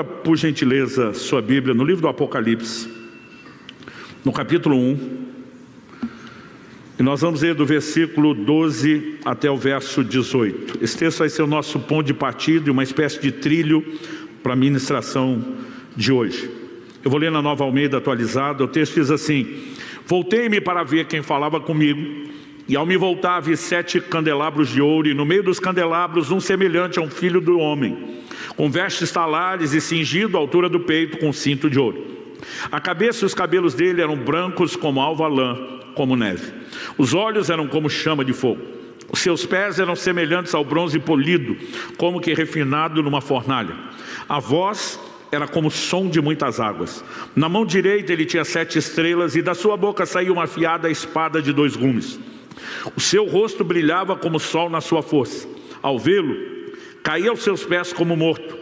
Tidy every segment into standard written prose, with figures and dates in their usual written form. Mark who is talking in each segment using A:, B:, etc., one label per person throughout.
A: Por gentileza, sua Bíblia, no livro do Apocalipse, no capítulo 1, e nós vamos ler do versículo 12 até o verso 18. Esse texto vai ser o nosso ponto de partida e uma espécie de trilho para a ministração de hoje. Eu vou ler na Nova Almeida atualizada. O texto diz assim: voltei-me para ver quem falava comigo, e ao me voltar vi 7 candelabros de ouro, e no meio dos candelabros um semelhante a um filho do homem, com vestes talares e cingido à altura do peito com cinto de ouro. A cabeça e os cabelos dele eram brancos como alva lã, como neve. Os olhos eram como chama de fogo. Os seus pés eram semelhantes ao bronze polido, como que refinado numa fornalha. A voz era como som de muitas águas. Na mão direita ele tinha 7 estrelas, e da sua boca saía uma afiada espada de 2 gumes. O seu rosto brilhava como o sol na sua força. Ao vê-lo, caía aos seus pés como morto.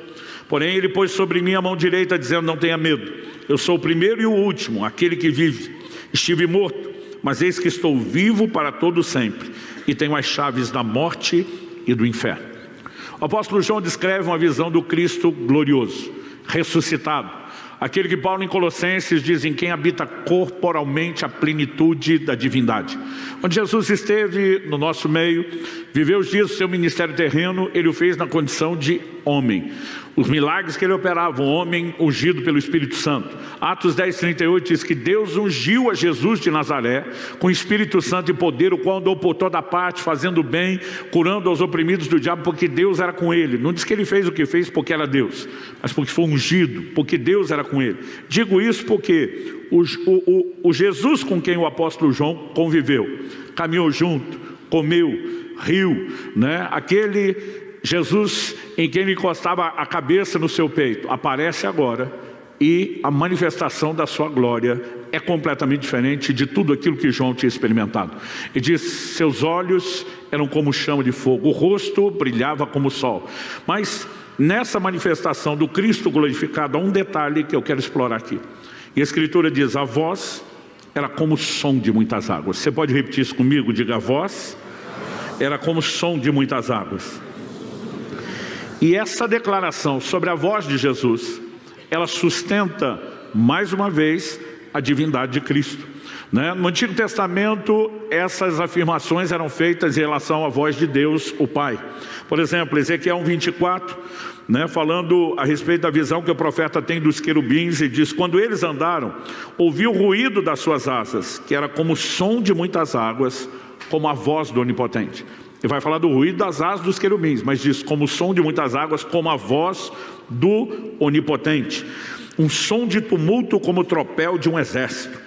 A: Porém ele pôs sobre mim a mão direita, dizendo: não tenha medo, eu sou o primeiro e o último, aquele que vive. Estive morto, mas eis que estou vivo para todo sempre, e tenho as chaves da morte e do inferno. O apóstolo João descreve uma visão do Cristo glorioso, ressuscitado, aquele que Paulo em Colossenses diz: em quem habita corporalmente a plenitude da divindade. Onde Jesus esteve no nosso meio, viveu os dias do seu ministério terreno, ele o fez na condição de homem. Os milagres que ele operava, um homem ungido pelo Espírito Santo. Atos 10:38 diz que Deus ungiu a Jesus de Nazaré com Espírito Santo e poder, o qual andou por toda parte, fazendo bem, curando aos oprimidos do diabo, porque Deus era com ele. Não diz que ele fez o que fez porque era Deus, mas porque foi ungido, porque Deus era com ele. Digo isso porque o Jesus com quem o apóstolo João conviveu, caminhou junto, comeu, riu, né? Aquele Jesus em quem ele encostava a cabeça no seu peito, aparece agora, e a manifestação da sua glória é completamente diferente de tudo aquilo que João tinha experimentado. Ele diz: seus olhos eram como chama de fogo, o rosto brilhava como o sol. Mas nessa manifestação do Cristo glorificado há um detalhe que eu quero explorar aqui. E a Escritura diz: a voz era como o som de muitas águas. Você pode repetir isso comigo? Diga: a voz era como o som de muitas águas. E essa declaração sobre a voz de Jesus, ela sustenta mais uma vez a divindade de Cristo, né? No Antigo Testamento essas afirmações eram feitas em relação à voz de Deus, o Pai. Por exemplo, Ezequiel 1:24, né, falando a respeito da visão que o profeta tem dos querubins, e diz: quando eles andaram, ouvi o ruído das suas asas, que era como o som de muitas águas, como a voz do Onipotente. Ele vai falar do ruído das asas dos querubins, mas diz: como o som de muitas águas, como a voz do Onipotente. Um som de tumulto como o tropel de um exército.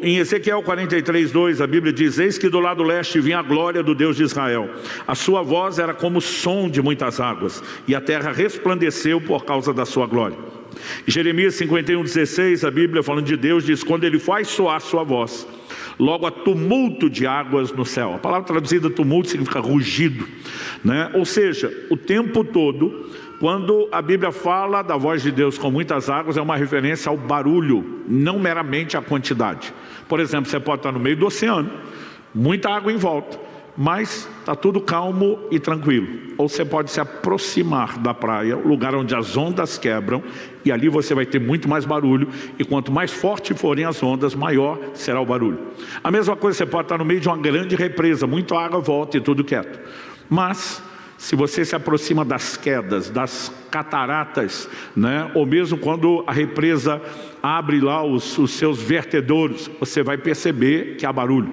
A: Em Ezequiel 43:2, a Bíblia diz: eis que do lado leste vinha a glória do Deus de Israel. A sua voz era como o som de muitas águas, e a terra resplandeceu por causa da sua glória. Em Jeremias 51:16, a Bíblia, falando de Deus, diz: quando ele faz soar sua voz, logo há tumulto de águas no céu. A palavra traduzida tumulto significa rugido, né? Ou seja, o tempo todo, quando a Bíblia fala da voz de Deus com muitas águas, é uma referência ao barulho, não meramente à quantidade. Por exemplo, você pode estar no meio do oceano, muita água em volta, mas está tudo calmo e tranquilo. Ou você pode se aproximar da praia, lugar onde as ondas quebram, e ali você vai ter muito mais barulho, e quanto mais forte forem as ondas, maior será o barulho. A mesma coisa, você pode estar no meio de uma grande represa, muita água volta e tudo quieto. Mas se você se aproxima das quedas, das cataratas, né? Ou mesmo quando a represa abre lá os seus vertedouros, você vai perceber que há barulho,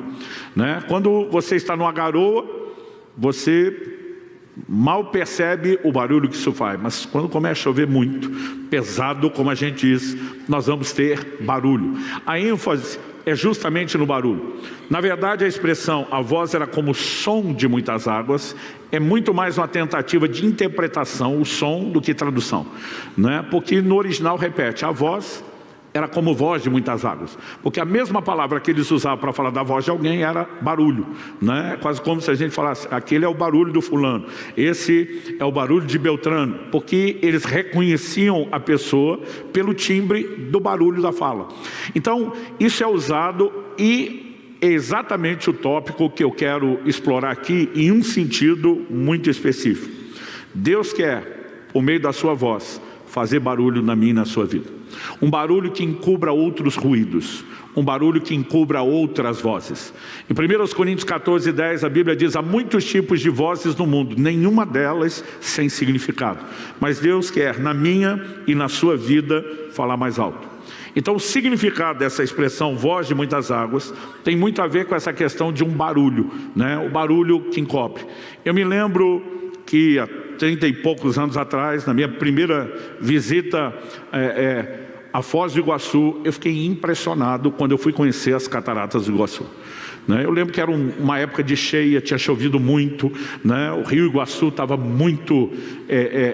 A: né? Quando você está numa garoa, você mal percebe o barulho que isso faz, mas quando começa a chover muito, pesado, como a gente diz, nós vamos ter barulho. A ênfase é justamente no barulho. Na verdade, a expressão "a voz era como o som de muitas águas" é muito mais uma tentativa de interpretação, o som, do que tradução, né? Porque no original repete: a voz era como voz de muitas águas, porque a mesma palavra que eles usavam para falar da voz de alguém era barulho, né? Quase como se a gente falasse: aquele é o barulho do fulano, esse é o barulho de Beltrano, porque eles reconheciam a pessoa pelo timbre do barulho da fala. Então isso é usado, e é exatamente o tópico que eu quero explorar aqui em um sentido muito específico. Deus quer, por meio da sua voz, fazer barulho na minha e na sua vida. Um barulho que encubra outros ruídos. Um barulho que encubra outras vozes. Em 1 Coríntios 14:10, a Bíblia diz: há muitos tipos de vozes no mundo, nenhuma delas sem significado. Mas Deus quer, na minha e na sua vida, falar mais alto. Então o significado dessa expressão voz de muitas águas tem muito a ver com essa questão de um barulho, né? O barulho que encobre. Eu me lembro que há 30 e poucos anos atrás, na minha primeira visita a Foz do Iguaçu, eu fiquei impressionado quando eu fui conhecer as cataratas do Iguaçu. Eu lembro que era uma época de cheia, tinha chovido muito, né? O rio Iguaçu estava muito,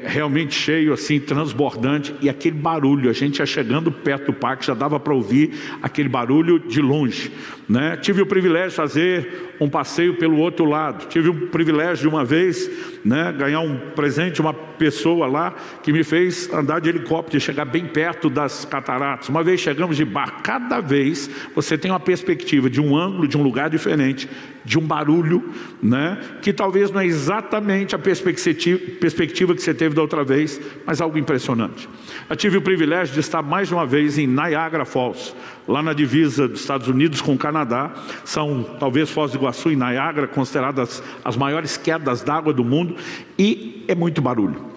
A: realmente cheio, assim, transbordante, e aquele barulho, a gente ia chegando perto do parque, já dava para ouvir aquele barulho de longe, né? Tive o privilégio de fazer um passeio pelo outro lado, tive o privilégio de uma vez, né, ganhar um presente de uma pessoa lá, que me fez andar de helicóptero e chegar bem perto das cataratas. Uma vez chegamos de barco. Cada vez você tem uma perspectiva de um ângulo, de um lugar diferente, de um barulho, né, que talvez não é exatamente a perspectiva que você teve da outra vez, mas algo impressionante. Eu tive o privilégio de estar mais de uma vez em Niagara Falls, lá na divisa dos Estados Unidos com o Canadá. São talvez Foz do Iguaçu e Niagara consideradas as maiores quedas d'água do mundo, e é muito barulho.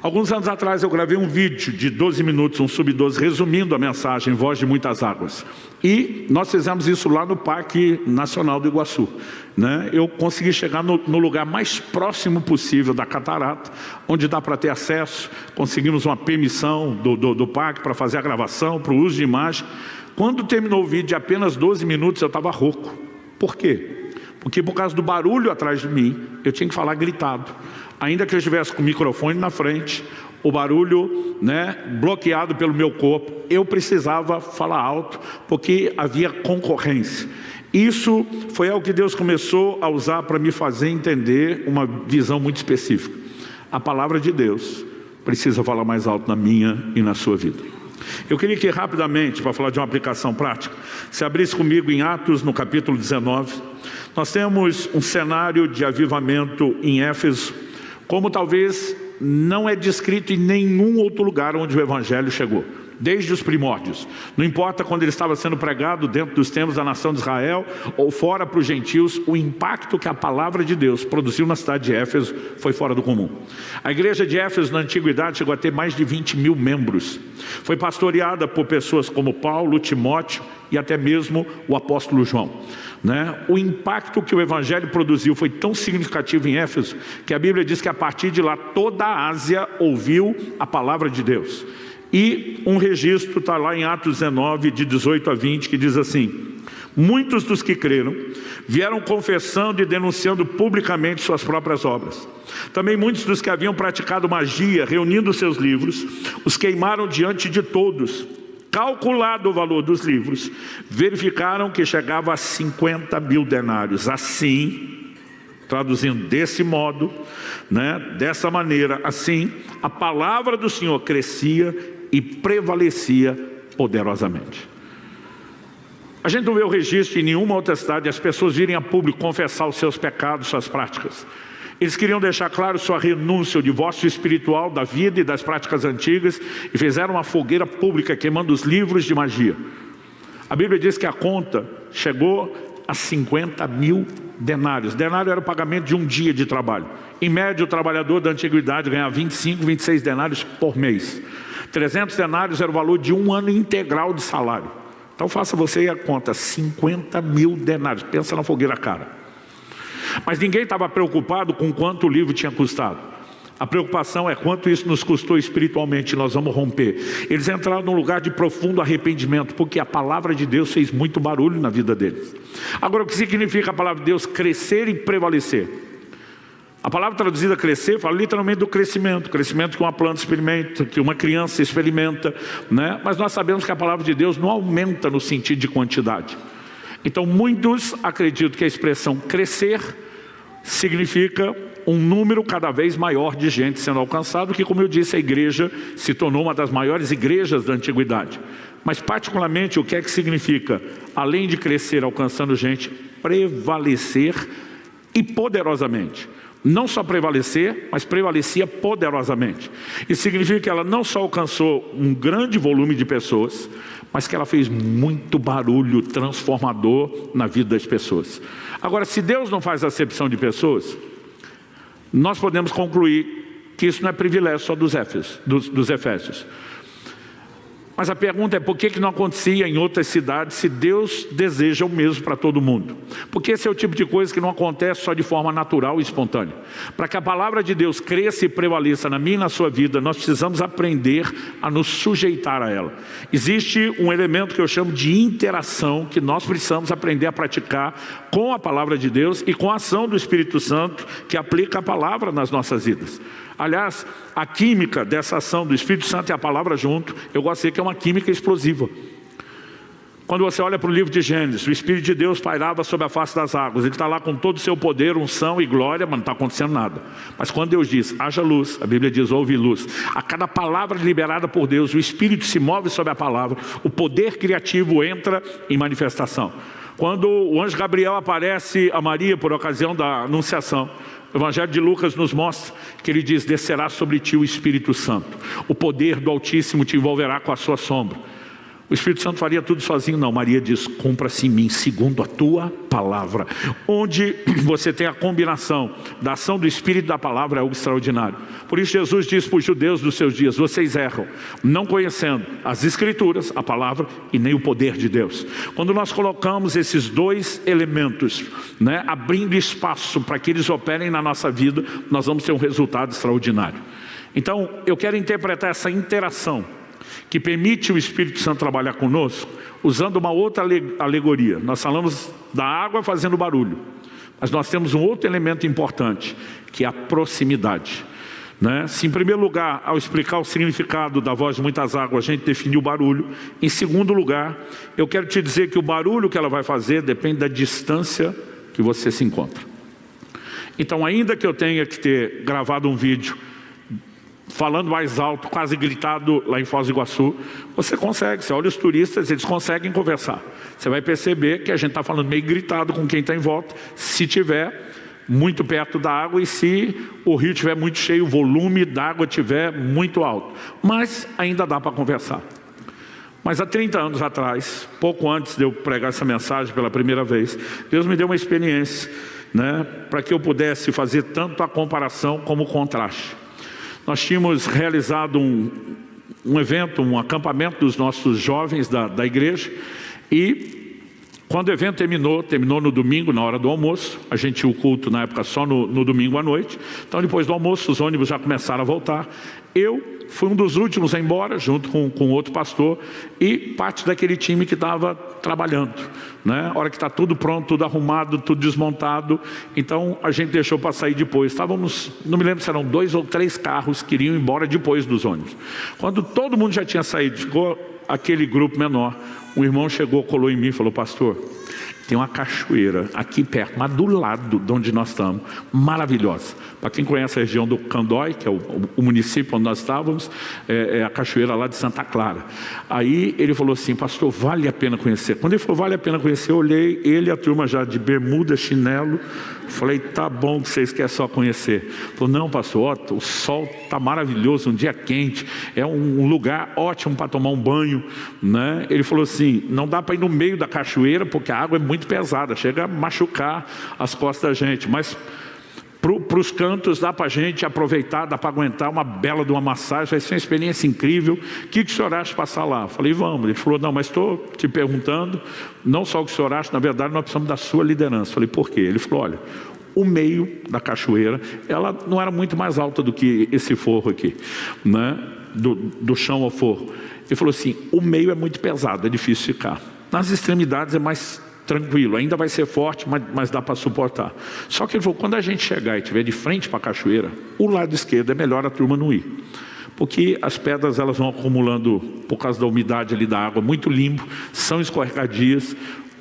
A: Alguns anos atrás eu gravei um vídeo de 12 minutos, um sub-12, resumindo a mensagem Voz de Muitas Águas. E nós fizemos isso lá no Parque Nacional do Iguaçu, né? Eu consegui chegar no lugar mais próximo possível da catarata, onde dá para ter acesso. Conseguimos uma permissão do parque para fazer a gravação, para o uso de imagem. Quando terminou o vídeo de apenas 12 minutos, eu estava rouco. Por quê? Porque por causa do barulho atrás de mim, eu tinha que falar gritado. Ainda que eu estivesse com o microfone na frente, o barulho, né, bloqueado pelo meu corpo, eu precisava falar alto, porque havia concorrência. Isso foi algo que Deus começou a usar para me fazer entender uma visão muito específica. A palavra de Deus precisa falar mais alto na minha e na sua vida. Eu queria que rapidamente, para falar de uma aplicação prática, se abrisse comigo em Atos, no capítulo 19. Nós temos um cenário de avivamento em Éfeso, como talvez não é descrito em nenhum outro lugar onde o Evangelho chegou, desde os primórdios. Não importa quando ele estava sendo pregado dentro dos templos da nação de Israel, ou fora para os gentios, o impacto que a palavra de Deus produziu na cidade de Éfeso foi fora do comum. A igreja de Éfeso na antiguidade chegou a ter mais de 20 mil membros. Foi pastoreada por pessoas como Paulo, Timóteo e até mesmo o apóstolo João, né? O impacto que o Evangelho produziu foi tão significativo em Éfeso, que a Bíblia diz que a partir de lá toda a Ásia ouviu a palavra de Deus. E um registro está lá em Atos 19, de 18 a 20, que diz assim: muitos dos que creram vieram confessando e denunciando publicamente suas próprias obras. Também muitos dos que haviam praticado magia, reunindo seus livros, os queimaram diante de todos. Calculado o valor dos livros, verificaram que chegava a 50 mil denários. Assim, traduzindo desse modo, né, dessa maneira, assim, a palavra do Senhor crescia e prevalecia poderosamente. A gente não vê o registro em nenhuma outra cidade, as pessoas virem a público confessar os seus pecados, suas práticas. Eles queriam deixar claro sua renúncia, o divórcio espiritual da vida e das práticas antigas, e fizeram uma fogueira pública queimando os livros de magia. A Bíblia diz que a conta chegou a 50 mil denários. Denário era o pagamento de um dia de trabalho. Em média, o trabalhador da antiguidade ganhava 25, 26 denários por mês. 300 denários era o valor de um ano integral de salário. Então faça você a conta, 50 mil denários. Pensa na fogueira cara. Mas ninguém estava preocupado com quanto o livro tinha custado. A preocupação é quanto isso nos custou espiritualmente, nós vamos romper. Eles entraram num lugar de profundo arrependimento, porque a palavra de Deus fez muito barulho na vida deles. Agora, o que significa a palavra de Deus? Crescer e prevalecer. A palavra traduzida crescer fala literalmente do crescimento. Crescimento que uma planta experimenta, que uma criança experimenta, né? Mas nós sabemos que a palavra de Deus não aumenta no sentido de quantidade. Então muitos acreditam que a expressão crescer significa um número cada vez maior de gente sendo alcançado, que, como eu disse, a igreja se tornou uma das maiores igrejas da antiguidade. Mas particularmente o que é que significa, além de crescer alcançando gente, prevalecer e poderosamente. não só prevalecer, mas prevalecia poderosamente. Isso significa que ela não só alcançou um grande volume de pessoas, mas que ela fez muito barulho transformador na vida das pessoas. Agora, se Deus não faz acepção de pessoas, nós podemos concluir que isso não é privilégio só dos Efésios. Mas a pergunta é por que não acontecia em outras cidades se Deus deseja o mesmo para todo mundo? Porque esse é o tipo de coisa que não acontece só de forma natural e espontânea. Para que a palavra de Deus cresça e prevaleça na minha e na sua vida, nós precisamos aprender a nos sujeitar a ela. Existe um elemento que eu chamo de interação que nós precisamos aprender a praticar com a palavra de Deus e com a ação do Espírito Santo que aplica a palavra nas nossas vidas. Aliás, a química dessa ação do Espírito Santo e a palavra junto, eu gosto de dizer que é uma química explosiva. Quando você olha para o livro de Gênesis, o Espírito de Deus pairava sobre a face das águas. Ele está lá com todo o seu poder, unção e glória, mas não está acontecendo nada. Mas quando Deus diz, haja luz, a Bíblia diz, houve luz. A cada palavra liberada por Deus, o Espírito se move sobre a palavra, o poder criativo entra em manifestação. Quando o anjo Gabriel aparece a Maria por ocasião da anunciação, o Evangelho de Lucas nos mostra que ele diz, descerá sobre ti o Espírito Santo. O poder do Altíssimo te envolverá com a sua sombra. O Espírito Santo faria tudo sozinho? Não, Maria diz, cumpra-se em mim, segundo a tua palavra. Onde você tem a combinação da ação do Espírito e da palavra é algo extraordinário. Por isso Jesus diz para os judeus dos seus dias, vocês erram, não conhecendo as Escrituras, a palavra e nem o poder de Deus. Quando nós colocamos esses dois elementos, abrindo espaço para que eles operem na nossa vida, nós vamos ter um resultado extraordinário. Então, eu quero interpretar essa interação que permite o Espírito Santo trabalhar conosco, usando uma outra alegoria. Nós falamos da água fazendo barulho, mas nós temos um outro elemento importante, que é a proximidade. Se em primeiro lugar, ao explicar o significado da voz de muitas águas, a gente definiu o barulho, em segundo lugar, eu quero te dizer que o barulho que ela vai fazer depende da distância que você se encontra. Então, ainda que eu tenha que ter gravado um vídeo falando mais alto, quase gritado lá em Foz do Iguaçu, você consegue, você olha os turistas, eles conseguem conversar. Você vai perceber que a gente está falando meio gritado com quem está em volta, se tiver muito perto da água e se o rio estiver muito cheio, o volume da água estiver muito alto. Mas ainda dá para conversar. Mas há 30 anos atrás, pouco antes de eu pregar essa mensagem pela primeira vez, Deus me deu uma experiência, para que eu pudesse fazer tanto a comparação como o contraste. Nós tínhamos realizado um evento, um acampamento dos nossos jovens da igreja, e quando o evento terminou no domingo, na hora do almoço. A gente tinha o culto na época só no domingo à noite. Então depois do almoço os ônibus já começaram a voltar. Eu fui um dos últimos a ir embora, junto com outro pastor e parte daquele time que estava trabalhando. A hora que está tudo pronto, tudo arrumado, tudo desmontado, então a gente deixou para sair depois. Estávamos, não me lembro se eram 2 ou 3 carros que iriam embora depois dos ônibus. Quando todo mundo já tinha saído, ficou aquele grupo menor, um irmão chegou, colou em mim e falou, pastor, tem uma cachoeira aqui perto, mas do lado de onde nós estamos, maravilhosa. Para quem conhece a região do Candói, que é o município onde nós estávamos, é a cachoeira lá de Santa Clara. Aí ele falou assim, pastor, vale a pena conhecer. Quando ele falou, vale a pena conhecer, eu olhei, ele e a turma já de bermuda, chinelo, falei, tá bom que vocês querem só conhecer. Falou, não pastor, o sol está maravilhoso, um dia quente, é um lugar ótimo para tomar um banho. Ele falou assim, não dá para ir no meio da cachoeira, porque a água é muito pesada, chega a machucar as costas da gente, mas para os cantos dá para a gente aproveitar, dá para aguentar uma bela de uma massagem, vai ser uma experiência incrível. O que o senhor acha de passar lá? Eu falei, vamos. Ele falou, não, mas estou te perguntando, não só o que o senhor acha, na verdade nós precisamos da sua liderança. Eu falei, por quê? Ele falou, olha, o meio da cachoeira, ela não era muito mais alta do que esse forro aqui, do chão ao forro. Ele falou assim, o meio é muito pesado, é difícil ficar. Nas extremidades é mais tranquilo, ainda vai ser forte, mas dá para suportar. Só que ele falou, quando a gente chegar e estiver de frente para a cachoeira, o lado esquerdo é melhor a turma não ir. Porque as pedras elas vão acumulando, por causa da umidade ali da água, muito limpo, são escorregadias.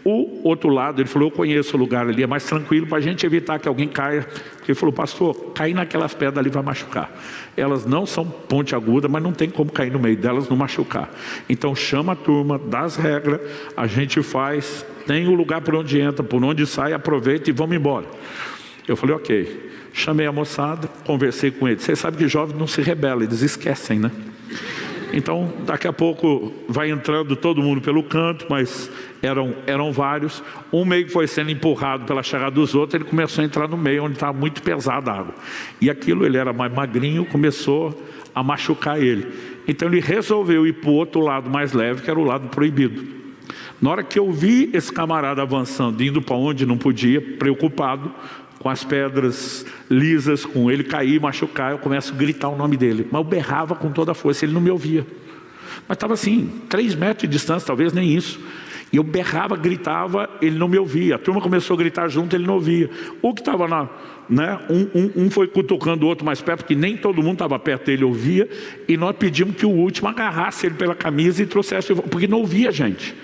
A: O outro lado, ele falou, eu conheço o lugar ali, é mais tranquilo para a gente evitar que alguém caia. Ele falou, pastor, cair naquelas pedras ali vai machucar. Elas não são ponte aguda, mas não tem como cair no meio delas, não machucar. Então chama a turma, dá as regras, a gente faz, tem o lugar por onde entra, por onde sai, aproveita e vamos embora. Eu falei, ok. Chamei a moçada, conversei com eles. Vocês sabem que jovens não se rebelam, eles esquecem, né? Então, daqui a pouco vai entrando todo mundo pelo canto, mas eram vários. Um meio que foi sendo empurrado pela chegada dos outros, ele começou a entrar no meio onde estava muito pesada a água. E aquilo, ele era mais magrinho, começou a machucar ele. Então ele resolveu ir para o outro lado mais leve, que era o lado proibido. Na hora que eu vi esse camarada avançando, indo para onde não podia, preocupado, com as pedras lisas, com ele cair, machucar, eu começo a gritar o nome dele. Mas eu berrava com toda a força, ele não me ouvia. Mas estava assim, 3 metros de distância, talvez nem isso. E eu berrava, gritava, ele não me ouvia. A turma começou a gritar junto, ele não ouvia. O que estava lá, né? Um foi cutucando o outro mais perto, porque nem todo mundo estava perto dele, ouvia. E nós pedimos que o último agarrasse ele pela camisa e trouxesse de volta, porque não ouvia a gente.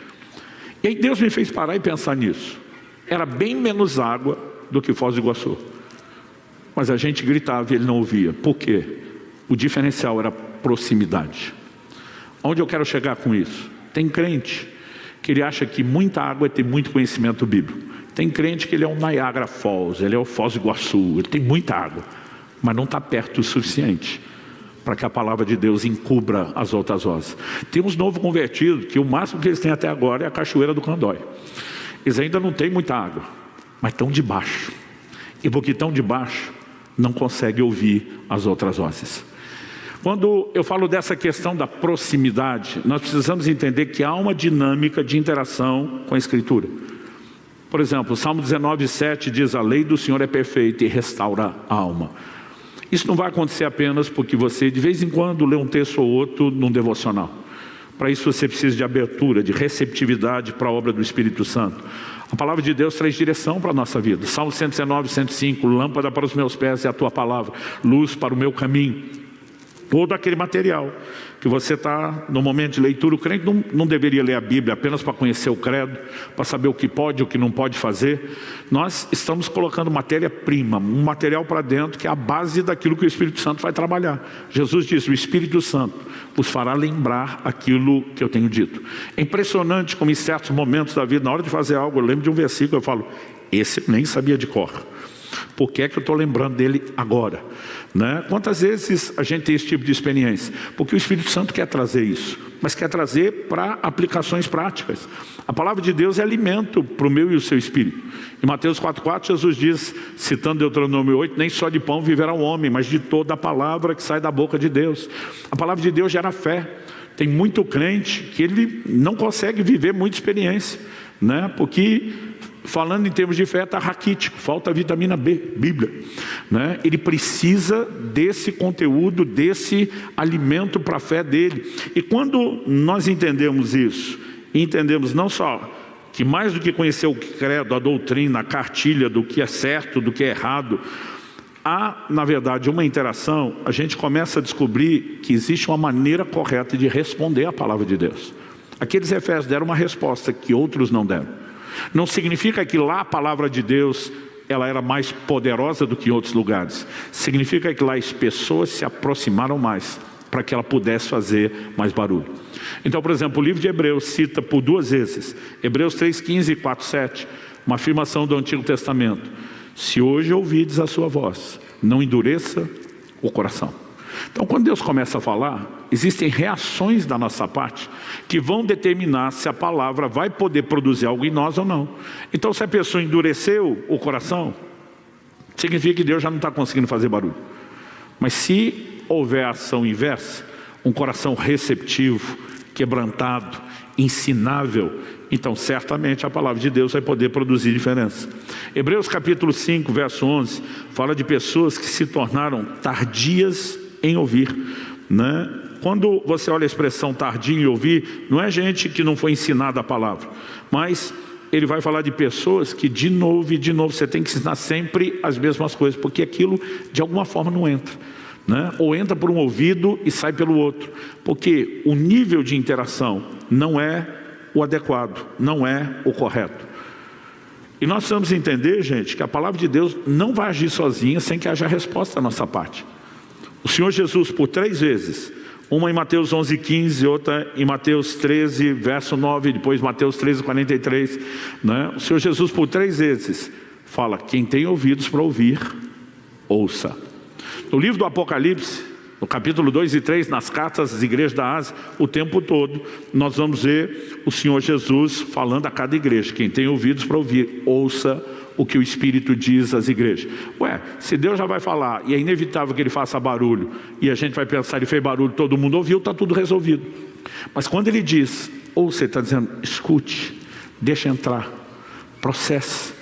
A: E aí Deus me fez parar e pensar nisso. Era bem menos água do que Foz do Iguaçu, mas a gente gritava e ele não ouvia. Por quê? O diferencial era proximidade. Onde eu quero chegar com isso? Tem crente que ele acha que muita água é ter muito conhecimento bíblico. Tem crente que ele é um Niagara Falls, ele é o Foz do Iguaçu, ele tem muita água, mas não está perto o suficiente para que a palavra de Deus encubra as outras vozes. Tem uns novos convertidos que o máximo que eles têm até agora é a Cachoeira do Candói. Eles ainda não têm muita água, mas estão debaixo. E porque estão debaixo, não conseguem ouvir as outras vozes. Quando eu falo dessa questão da proximidade, nós precisamos entender que há uma dinâmica de interação com a Escritura. Por exemplo, o Salmo 19:7 diz: a lei do Senhor é perfeita e restaura a alma. Isso não vai acontecer apenas porque você de vez em quando lê um texto ou outro num devocional. Para isso você precisa de abertura, de receptividade para a obra do Espírito Santo. A palavra de Deus traz direção para a nossa vida. Salmo 119, 105, lâmpada para os meus pés é a tua palavra, luz para o meu caminho. Todo aquele material que você está no momento de leitura. O crente não deveria ler a Bíblia apenas para conhecer o credo, para saber o que pode e o que não pode fazer. Nós estamos colocando matéria-prima, um material para dentro que é a base daquilo que o Espírito Santo vai trabalhar. Jesus disse: o Espírito Santo vos fará lembrar aquilo que eu tenho dito. É impressionante como em certos momentos da vida, na hora de fazer algo, eu lembro de um versículo, eu falo: esse eu nem sabia de cor. Por que é que eu estou lembrando dele agora? Né? Quantas vezes a gente tem esse tipo de experiência? Porque o Espírito Santo quer trazer isso, mas quer trazer para aplicações práticas. A palavra de Deus é alimento para o meu e o seu espírito. Em Mateus 4,4 Jesus diz, citando Deuteronômio 8, nem só de pão viverá o homem, mas de toda a palavra que sai da boca de Deus. A palavra de Deus gera fé. Tem muito crente que ele não consegue viver muita experiência, né? Porque falando em termos de fé, está raquítico, falta vitamina B, Bíblia, né? Ele precisa desse conteúdo, desse alimento para a fé dele. E quando nós entendemos isso, entendemos não só que mais do que conhecer o credo, a doutrina, a cartilha do que é certo, do que é errado, há, na verdade, uma interação, a gente começa a descobrir que existe uma maneira correta de responder à palavra de Deus. Aqueles Efésios deram uma resposta que outros não deram. Não significa que lá a palavra de Deus ela era mais poderosa do que em outros lugares. Significa que lá as pessoas se aproximaram mais para que ela pudesse fazer mais barulho. Então, por exemplo, o livro de Hebreus cita por 2 vezes, Hebreus 3,15 e 4,7, uma afirmação do Antigo Testamento: se hoje ouvides a sua voz, não endureça o coração. Então, quando Deus começa a falar, existem reações da nossa parte que vão determinar se a palavra vai poder produzir algo em nós ou não. Então, se a pessoa endureceu o coração, significa que Deus já não está conseguindo fazer barulho. Mas se houver ação inversa, um coração receptivo, quebrantado, ensinável, então certamente a palavra de Deus vai poder produzir diferença. Hebreus capítulo 5, verso 11, fala de pessoas que se tornaram tardias em ouvir, né? Quando você olha a expressão tardio em ouvir, não é gente que não foi ensinada a palavra, mas ele vai falar de pessoas que de novo e de novo você tem que ensinar sempre as mesmas coisas, porque aquilo de alguma forma não entra, né? Ou entra por um ouvido e sai pelo outro, porque o nível de interação não é o adequado, não é o correto. E nós precisamos entender, gente, que a palavra de Deus não vai agir sozinha sem que haja resposta da nossa parte. O Senhor Jesus, por 3 vezes, uma em Mateus 11:15, outra em Mateus 13, verso 9, depois Mateus 13, 43, né? O Senhor Jesus, por 3 vezes, fala: quem tem ouvidos para ouvir, ouça. No livro do Apocalipse, no capítulo 2 e 3, nas cartas às igrejas da Ásia, o tempo todo, nós vamos ver o Senhor Jesus falando a cada igreja. Quem tem ouvidos para ouvir, ouça o que o Espírito diz às igrejas. Ué, se Deus já vai falar, e é inevitável que Ele faça barulho, e a gente vai pensar, Ele fez barulho, todo mundo ouviu, está tudo resolvido. Mas quando Ele diz, ouça, Ele está dizendo, escute, deixa entrar, processe,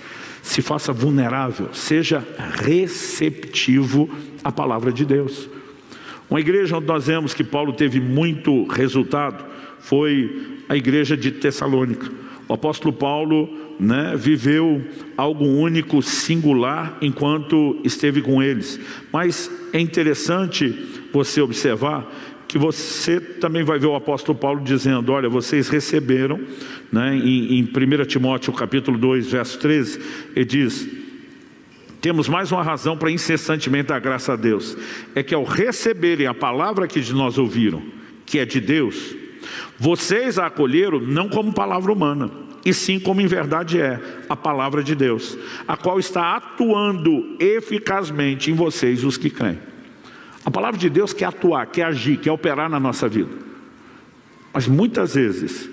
A: se faça vulnerável, seja receptivo à palavra de Deus. Uma igreja onde nós vemos que Paulo teve muito resultado foi a igreja de Tessalônica. O apóstolo Paulo, viveu algo único, singular, enquanto esteve com eles. Mas é interessante você observar que você também vai ver o apóstolo Paulo dizendo, olha, vocês receberam, em 1 Timóteo capítulo 2, verso 13, ele diz, temos mais uma razão para incessantemente dar graça a Deus, é que ao receberem a palavra que de nós ouviram, que é de Deus, vocês a acolheram não como palavra humana, e sim como em verdade é a palavra de Deus, a qual está atuando eficazmente em vocês os que creem. A palavra de Deus quer atuar, quer agir, quer operar na nossa vida. Mas muitas vezes,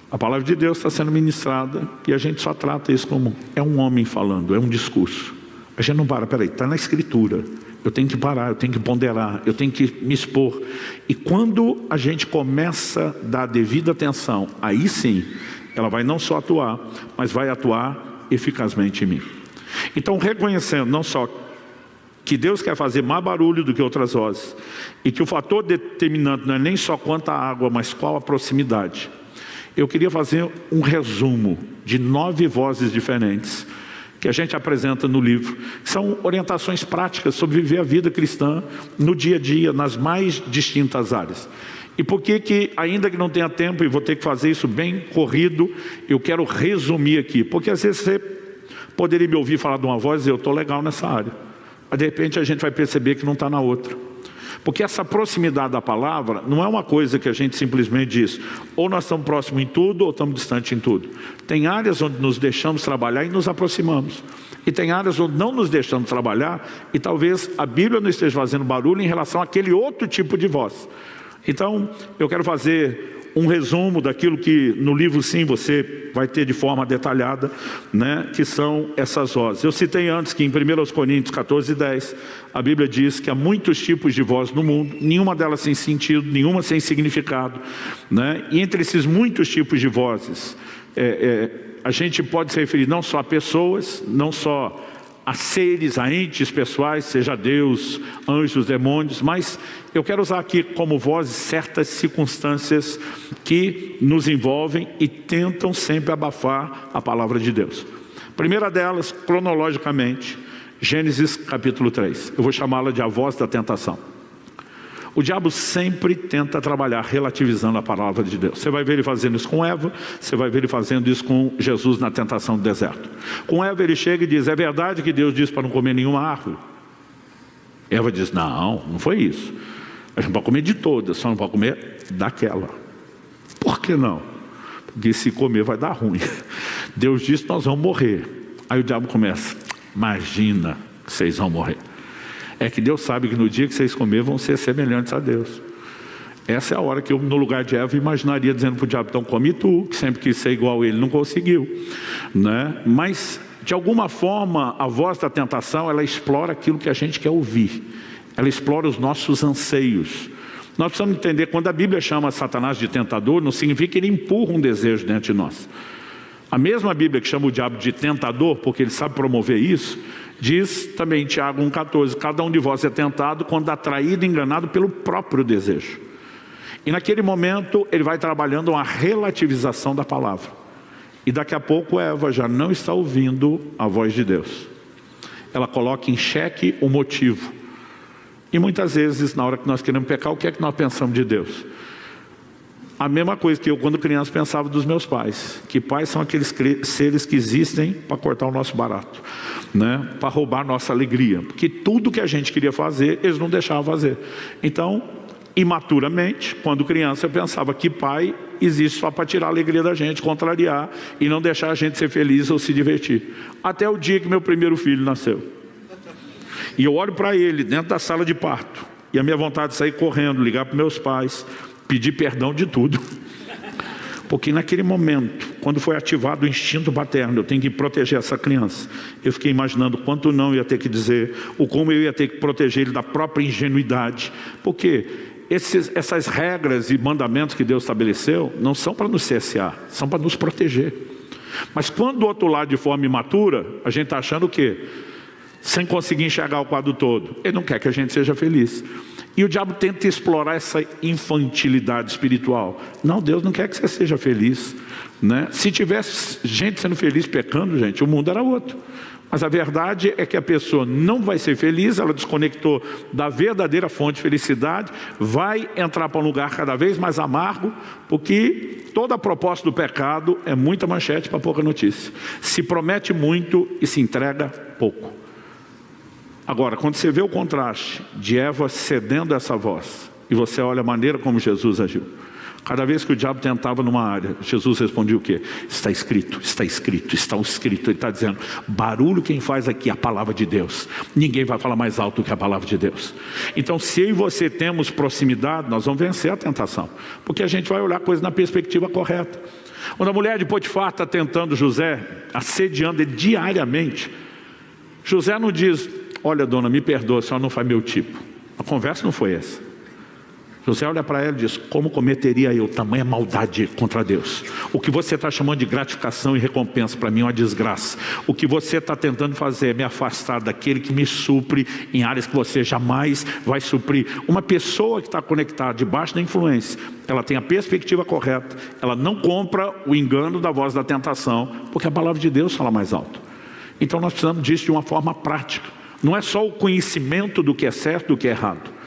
A: a palavra de Deus está sendo ministrada e a gente só trata isso como é um homem falando, é um discurso. A gente não para, peraí, está na Escritura. Eu tenho que parar, eu tenho que ponderar, eu tenho que me expor. E quando a gente começa a dar a devida atenção, aí sim, ela vai não só atuar, mas vai atuar eficazmente em mim. Então, reconhecendo não só que Deus quer fazer mais barulho do que outras vozes, e que o fator determinante não é nem só quanta água, mas qual a proximidade. Eu queria fazer um resumo de 9 vozes diferentes que a gente apresenta no livro. São orientações práticas sobre viver a vida cristã no dia a dia, nas mais distintas áreas. E por que, ainda que não tenha tempo, e vou ter que fazer isso bem corrido, eu quero resumir aqui. Porque às vezes você poderia me ouvir falar de uma voz e dizer, eu estou legal nessa área. Mas de repente a gente vai perceber que não está na outra. Porque essa proximidade da palavra não é uma coisa que a gente simplesmente diz, ou nós estamos próximos em tudo, ou estamos distantes em tudo. Tem áreas onde nos deixamos trabalhar e nos aproximamos. E tem áreas onde não nos deixamos trabalhar e talvez a Bíblia não esteja fazendo barulho em relação àquele outro tipo de voz. Então, eu quero fazer um resumo daquilo que no livro sim você vai ter de forma detalhada, que são essas vozes. Eu citei antes que em 1 Coríntios 14, 10, a Bíblia diz que há muitos tipos de voz no mundo, nenhuma delas sem sentido, nenhuma sem significado, E entre esses muitos tipos de vozes, a gente pode se referir não só a pessoas, não só a seres, a entes pessoais, seja Deus, anjos, demônios, mas eu quero usar aqui como vozes certas circunstâncias que nos envolvem e tentam sempre abafar a palavra de Deus. Primeira delas, cronologicamente, Gênesis capítulo 3. Eu vou chamá-la de a voz da tentação. O diabo sempre tenta trabalhar relativizando a palavra de Deus. Você vai ver ele fazendo isso com Eva, você vai ver ele fazendo isso com Jesus na tentação do deserto. Com Eva ele chega e diz, é verdade que Deus disse para não comer nenhuma árvore? Eva diz, não foi isso. A gente pode comer de todas, só não pode comer daquela. Por que não? Porque se comer vai dar ruim. Deus disse, nós vamos morrer. Aí o diabo começa, imagina que vocês vão morrer. É que Deus sabe que no dia que vocês comerem vão ser semelhantes a Deus. Essa é a hora que eu, no lugar de Eva, imaginaria dizendo para o diabo, então come tu, que sempre quis ser igual a ele, não conseguiu. Mas, de alguma forma, a voz da tentação, ela explora aquilo que a gente quer ouvir. Ela explora os nossos anseios. Nós precisamos entender, quando a Bíblia chama Satanás de tentador, não significa que ele empurra um desejo dentro de nós. A mesma Bíblia que chama o diabo de tentador, porque ele sabe promover isso, diz também em Tiago 1,14, cada um de vós é tentado quando atraído e enganado pelo próprio desejo. E naquele momento ele vai trabalhando uma relativização da palavra. E daqui a pouco Eva já não está ouvindo a voz de Deus. Ela coloca em xeque o motivo. E muitas vezes, na hora que nós queremos pecar, o que é que nós pensamos de Deus? A mesma coisa que eu, quando criança, pensava dos meus pais. Que pais são aqueles seres que existem para cortar o nosso barato, para roubar a nossa alegria. Porque tudo que a gente queria fazer, eles não deixavam fazer. Então, imaturamente, quando criança, eu pensava que pai existe só para tirar a alegria da gente, contrariar e não deixar a gente ser feliz ou se divertir. Até o dia que meu primeiro filho nasceu. E eu olho para ele dentro da sala de parto. E a minha vontade de sair correndo, ligar para meus pais, pedir perdão de tudo. Porque naquele momento, quando foi ativado o instinto paterno, eu tenho que proteger essa criança. Eu fiquei imaginando quanto não eu ia ter que dizer, ou como eu ia ter que proteger ele da própria ingenuidade. Porque essas regras e mandamentos que Deus estabeleceu não são para nos cercear, são para nos proteger. Mas quando do outro lado de forma imatura, a gente está achando o quê? Sem conseguir enxergar o quadro todo. Ele não quer que a gente seja feliz. E o diabo tenta explorar essa infantilidade espiritual. Não, Deus não quer que você seja feliz, né? Se tivesse gente sendo feliz pecando, gente, o mundo era outro. Mas a verdade é que a pessoa não vai ser feliz, ela desconectou da verdadeira fonte de felicidade, vai entrar para um lugar cada vez mais amargo, porque toda a proposta do pecado é muita manchete para pouca notícia. Se promete muito e se entrega pouco. Agora, quando você vê o contraste de Eva cedendo a essa voz, e você olha a maneira como Jesus agiu. Cada vez que o diabo tentava numa área, Jesus respondia o quê? Está escrito, está escrito, está escrito. Ele está dizendo, barulho quem faz aqui é a palavra de Deus. Ninguém vai falar mais alto que a palavra de Deus. Então, se eu e você temos proximidade, nós vamos vencer a tentação. Porque a gente vai olhar a coisa na perspectiva correta. Quando a mulher de Potifar está tentando José, assediando ele diariamente, José não diz, olha dona, me perdoa, a senhora não faz meu tipo. A conversa não foi essa. José olha para ela e diz, como cometeria eu tamanha maldade contra Deus? O que você está chamando de gratificação e recompensa para mim é uma desgraça. O que você está tentando fazer é me afastar daquele que me supre em áreas que você jamais vai suprir. Uma pessoa que está conectada debaixo da influência, ela tem a perspectiva correta, ela não compra o engano da voz da tentação, porque a palavra de Deus fala mais alto. Então nós precisamos disso de uma forma prática. Não é só o conhecimento do que é certo e do que é errado.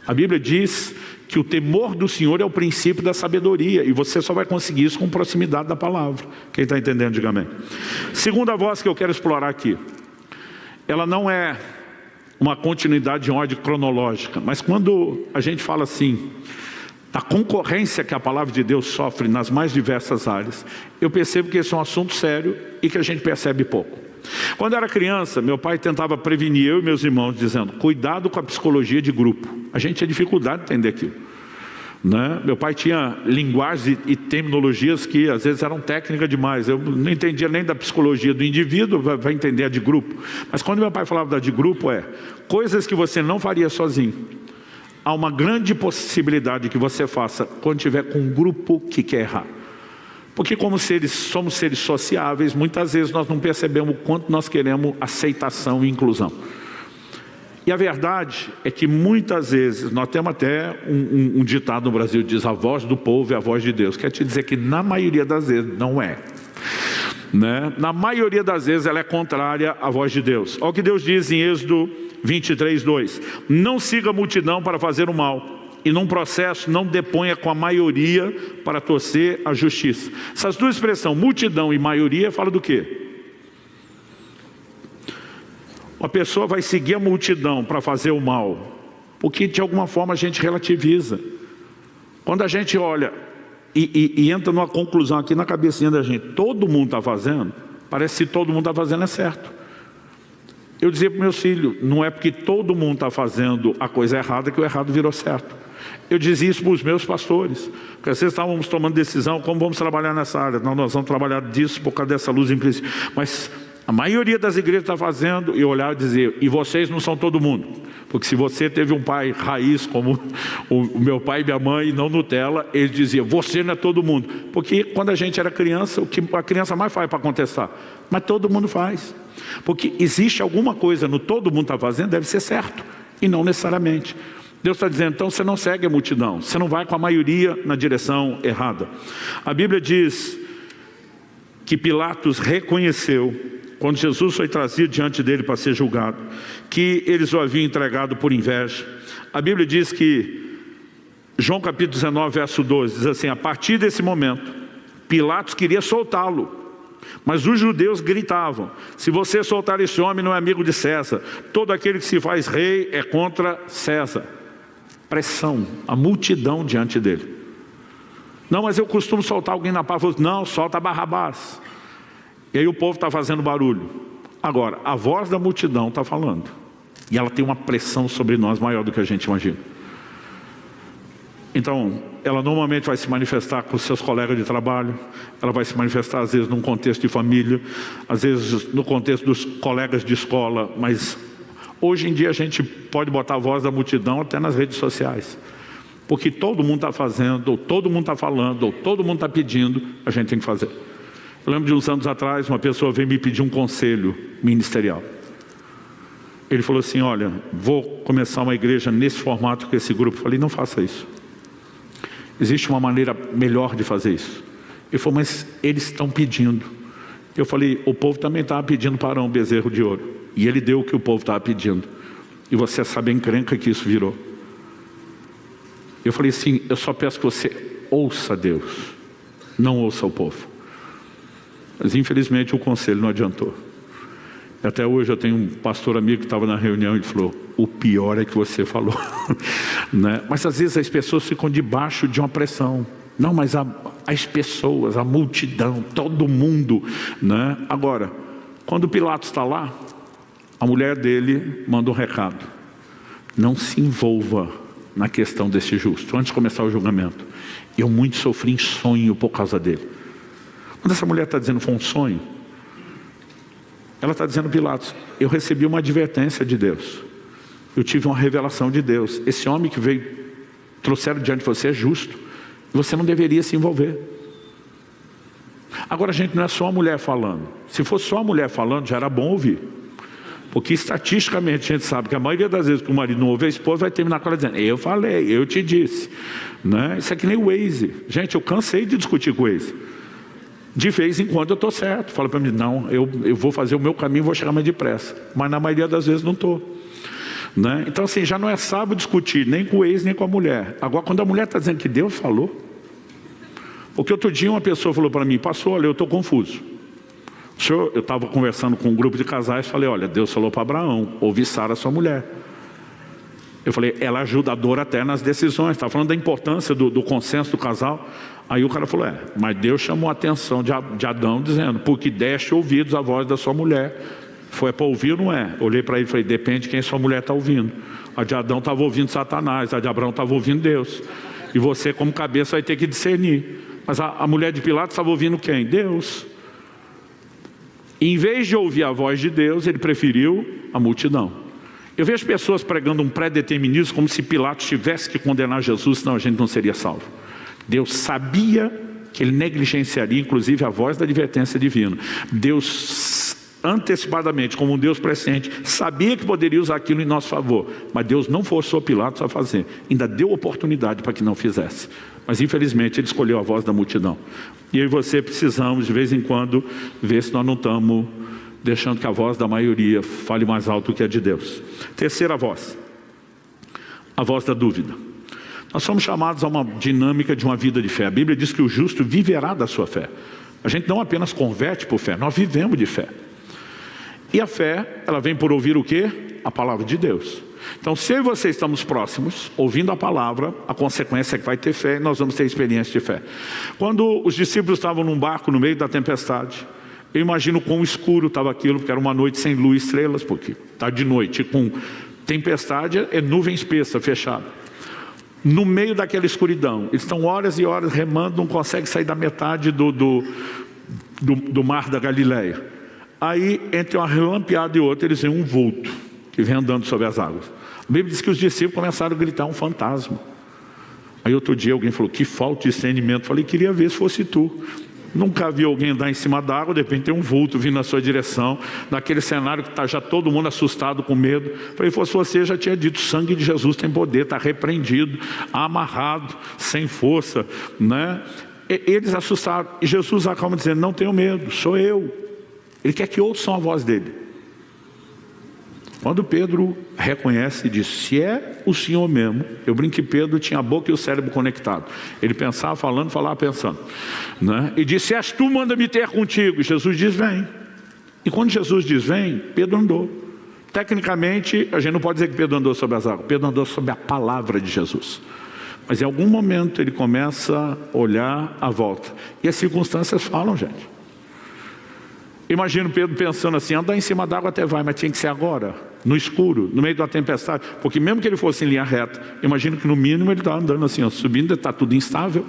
A: A Bíblia diz que o temor do Senhor é o princípio da sabedoria, e você só vai conseguir isso com proximidade da palavra. Quem está entendendo, diga amém. Segunda voz que eu quero explorar aqui, ela não é uma continuidade de ordem cronológica, mas quando a gente fala assim, da concorrência que a palavra de Deus sofre nas mais diversas áreas, eu percebo que esse é um assunto sério e que a gente percebe pouco. Quando eu era criança, meu pai tentava prevenir eu e meus irmãos, dizendo, cuidado com a psicologia de grupo. A gente tinha dificuldade de entender aquilo, né? Meu pai tinha linguagens e terminologias que às vezes eram técnicas demais. Eu não entendia nem da psicologia do indivíduo, vai entender a de grupo. Mas quando meu pai falava da de grupo, coisas que você não faria sozinho. Há uma grande possibilidade que você faça quando tiver com um grupo que quer errar. Porque como somos seres sociáveis, muitas vezes nós não percebemos o quanto nós queremos aceitação e inclusão. E a verdade é que muitas vezes, nós temos até um ditado no Brasil, diz a voz do povo é a voz de Deus. Quer te dizer que na maioria das vezes não é. Né? Na maioria das vezes ela é contrária à voz de Deus. Olha o que Deus diz em Êxodo 23:2. Não siga a multidão para fazer o mal. E num processo não deponha com a maioria para torcer a justiça. Essas duas expressões, multidão e maioria, fala do quê? Uma pessoa vai seguir a multidão para fazer o mal, porque de alguma forma a gente relativiza. Quando a gente olha e entra numa conclusão aqui na cabecinha da gente, todo mundo está fazendo, parece que todo mundo está fazendo é certo. Eu dizia para os meus filhos, não é porque todo mundo está fazendo a coisa errada que o errado virou certo. Eu dizia isso para os meus pastores, porque às vezes estávamos tomando decisão, como vamos trabalhar nessa área? Não, nós vamos trabalhar disso por causa dessa luz implícita. Mas a maioria das igrejas está fazendo, e eu olhava e dizia, e vocês não são todo mundo. Porque se você teve um pai raiz, como o meu pai e minha mãe, não Nutella, ele dizia, você não é todo mundo. Porque quando a gente era criança, o que a criança mais faz para contestar? Mas todo mundo faz. Porque existe alguma coisa no todo mundo está fazendo, deve ser certo, e não necessariamente. Deus está dizendo, então você não segue a multidão, você não vai com a maioria na direção errada. A Bíblia diz que Pilatos reconheceu, quando Jesus foi trazido diante dele para ser julgado, que eles o haviam entregado por inveja. A Bíblia diz que, João capítulo 19, verso 12, diz assim, a partir desse momento, Pilatos queria soltá-lo. Mas os judeus gritavam, se você soltar esse homem não é amigo de César. Todo aquele que se faz rei é contra César. Pressão, a multidão diante dele. Não, mas eu costumo soltar alguém na paz. Não, solta Barrabás. E aí o povo está fazendo barulho. Agora, a voz da multidão está falando. E ela tem uma pressão sobre nós maior do que a gente imagina. Então, ela normalmente vai se manifestar com seus colegas de trabalho, ela vai se manifestar às vezes num contexto de família, às vezes no contexto dos colegas de escola, mas hoje em dia a gente pode botar a voz da multidão até nas redes sociais. Porque todo mundo está fazendo, ou todo mundo está falando, ou todo mundo está pedindo, a gente tem que fazer. Eu lembro de uns anos atrás, uma pessoa veio me pedir um conselho ministerial. Ele falou assim, olha, vou começar uma igreja nesse formato com esse grupo. Eu falei, não faça isso. Existe uma maneira melhor de fazer isso. Ele falou, mas eles estão pedindo. Eu falei, o povo também estava pedindo para um bezerro de ouro. E ele deu o que o povo estava pedindo. E você sabe a encrenca que isso virou. Eu falei assim, eu só peço que você ouça Deus, não ouça o povo. Mas infelizmente o conselho não adiantou. Até hoje eu tenho um pastor amigo que estava na reunião e ele falou, o pior é que você falou. Né? Mas às vezes as pessoas ficam debaixo de uma pressão. Não, mas as pessoas, a multidão, todo mundo. Né? Agora, quando Pilatos está lá, a mulher dele manda um recado. Não se envolva na questão desse justo. Antes de começar o julgamento. Eu muito sofri em sonho por causa dele. Quando essa mulher está dizendo foi um sonho, ela está dizendo, Pilatos, eu recebi uma advertência de Deus. Eu tive uma revelação de Deus. Esse homem que veio, trouxeram diante de você é justo. Você não deveria se envolver. Agora, gente, não é só a mulher falando. Se fosse só a mulher falando, já era bom ouvir. Porque estatisticamente a gente sabe que a maioria das vezes que o marido não ouve, a esposa vai terminar com ela dizendo, eu falei, eu te disse. Né? Isso é que nem o Waze. Gente, eu cansei de discutir com o Waze. De vez em quando eu estou certo. Fala para mim, não, eu vou fazer o meu caminho, vou chegar mais depressa. Mas na maioria das vezes não estou. Né? Então assim, já não é sábio discutir, nem com o ex, nem com a mulher. Agora quando a mulher está dizendo que Deus falou. Porque outro dia uma pessoa falou para mim, pastor, olha, eu estou confuso. Eu estava conversando com um grupo de casais, falei, olha, Deus falou para Abraão, ouve Sara, sua mulher. Eu falei, ela é ajudadora até nas decisões. Estava falando da importância do consenso do casal. Aí o cara falou, mas Deus chamou a atenção de Adão dizendo, porque deste ouvidos à voz da sua mulher. Foi para ouvir ou não é? Olhei para ele e falei, depende de quem sua mulher está ouvindo. A de Adão estava ouvindo Satanás, a de Abraão estava ouvindo Deus. E você como cabeça vai ter que discernir. Mas a mulher de Pilatos estava ouvindo quem? Deus. E em vez de ouvir a voz de Deus, ele preferiu a multidão. Eu vejo pessoas pregando um pré-determinismo como se Pilatos tivesse que condenar Jesus, senão a gente não seria salvo. Deus sabia que ele negligenciaria inclusive a voz da advertência divina. Deus antecipadamente, como um Deus presciente, sabia que poderia usar aquilo em nosso favor, mas Deus não forçou Pilatos a fazer, ainda deu oportunidade para que não fizesse. Mas infelizmente ele escolheu a voz da multidão. E eu e você precisamos de vez em quando ver se nós não estamos deixando que a voz da maioria fale mais alto que a de Deus. Terceira voz, a voz da dúvida. Nós somos chamados a uma dinâmica de uma vida de fé. A Bíblia diz que o justo viverá da sua fé. A gente não apenas converte por fé, nós vivemos de fé. E a fé, ela vem por ouvir o quê? A palavra de Deus. Então, se eu e você estamos próximos, ouvindo a palavra, a consequência é que vai ter fé e nós vamos ter experiência de fé. Quando os discípulos estavam num barco no meio da tempestade, eu imagino quão escuro estava aquilo, porque era uma noite sem luz e estrelas, porque está de noite com tempestade, é nuvem espessa, fechada. No meio daquela escuridão, eles estão horas e horas remando, não conseguem sair da metade do mar da Galileia. Aí, entre uma relampeada e outra, eles veem um vulto que vem andando sobre as águas. A Bíblia diz que os discípulos começaram a gritar, um fantasma. Aí outro dia alguém falou, que falta de discernimento. Falei, queria ver se fosse tu. Nunca vi alguém andar em cima da água, de repente tem um vulto vindo na sua direção, naquele cenário que está já todo mundo assustado, com medo. Falei, fosse você, já tinha dito, o sangue de Jesus tem poder, está repreendido, amarrado, sem força, né? Eles assustaram, e Jesus acalma dizendo, não tenham medo, sou eu. Ele quer que ouçam a voz dele. Quando Pedro reconhece e diz, se é o Senhor mesmo, eu brinco que Pedro tinha a boca e o cérebro conectado. Ele pensava falando, falava pensando. Né? E disse, se és tu, manda-me ter contigo. E Jesus diz, vem. E quando Jesus diz, vem, Pedro andou. Tecnicamente, a gente não pode dizer que Pedro andou sobre as águas. Pedro andou sobre a palavra de Jesus. Mas em algum momento ele começa a olhar à volta. E as circunstâncias falam, gente. Imagino Pedro pensando assim, andar em cima d'água até vai, mas tinha que ser agora. no escuro, no meio da tempestade, porque mesmo que ele fosse em linha reta, imagino que no mínimo ele está andando assim, ó, subindo, está tudo instável.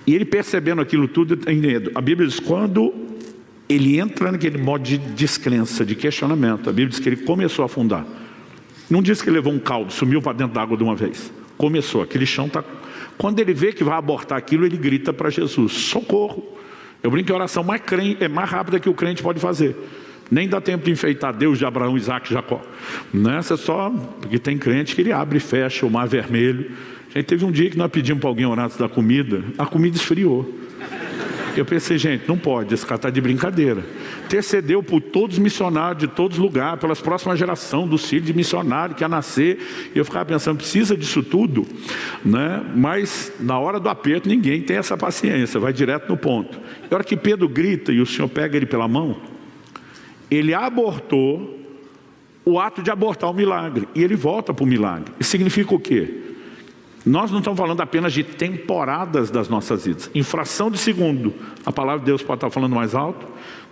A: E ele percebendo aquilo tudo, tem medo. A Bíblia diz, quando ele entra naquele modo de descrença, de questionamento, a Bíblia diz que ele começou a afundar. Não diz que ele levou um caldo, sumiu para dentro da água de uma vez. Começou, aquele chão está... Quando ele vê que vai abortar aquilo, ele grita para Jesus, socorro. Eu brinco que a oração é mais rápida que o crente pode fazer. Nem dá tempo de enfeitar Deus de Abraão, Isaac e Jacó. Nessa só, porque tem crente que ele abre e fecha o mar vermelho. A gente teve um dia que nós pedimos para alguém orar antes da comida, a comida esfriou. Eu pensei, gente, não pode, esse cara está de brincadeira. Intercedeu por todos os missionários de todos os lugares, pelas próximas gerações dos filhos de missionário que ia nascer. E eu ficava pensando, precisa disso tudo? Né? Mas na hora do aperto ninguém tem essa paciência, vai direto no ponto. Na hora que Pedro grita e o Senhor pega ele pela mão, ele abortou o ato de abortar o milagre. E ele volta para o milagre. Isso significa o quê? Nós não estamos falando apenas de temporadas das nossas vidas. Em fração de segundo, a palavra de Deus pode estar falando mais alto,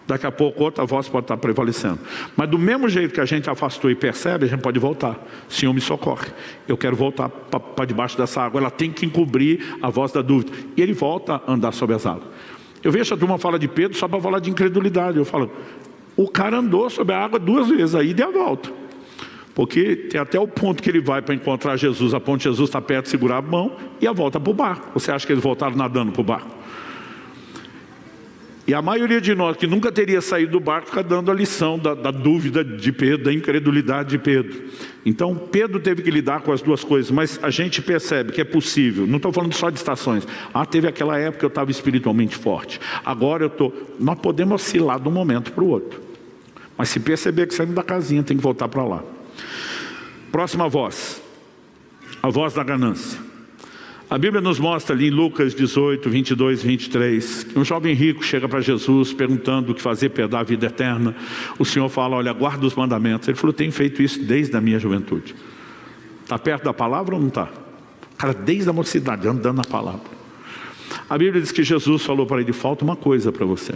A: daqui a pouco outra voz pode estar prevalecendo. Mas do mesmo jeito que a gente afastou e percebe, a gente pode voltar. Senhor, me socorre. Eu quero voltar para debaixo dessa água. Ela tem que encobrir a voz da dúvida. E ele volta a andar sobre as águas. Eu vejo a turma fala de Pedro só para falar de incredulidade. Eu falo, o cara andou sobre a água 2 vezes, aí deu a volta. Porque tem até o ponto que ele vai para encontrar Jesus, a ponto de Jesus está perto de segurar a mão, e a volta para o barco. Você acha que eles voltaram nadando para o barco? E a maioria de nós que nunca teria saído do barco fica dando a lição da dúvida de Pedro, da incredulidade de Pedro. Então Pedro teve que lidar com as duas coisas, mas a gente percebe que é possível. Não estou falando só de estações. Teve aquela época que eu estava espiritualmente forte. Agora eu estou... Nós podemos oscilar de um momento para o outro. Mas se perceber que saímos da casinha, tem que voltar para lá. Próxima voz, a voz da ganância. A Bíblia nos mostra ali em Lucas 18, 22, 23, que um jovem rico chega para Jesus perguntando o que fazer para herdar a vida eterna. O Senhor fala, olha, guarda os mandamentos. Ele falou, tenho feito isso desde a minha juventude. Está perto da palavra ou não está? Cara, desde a mocidade, andando na palavra. A Bíblia diz que Jesus falou para ele, falta uma coisa para você.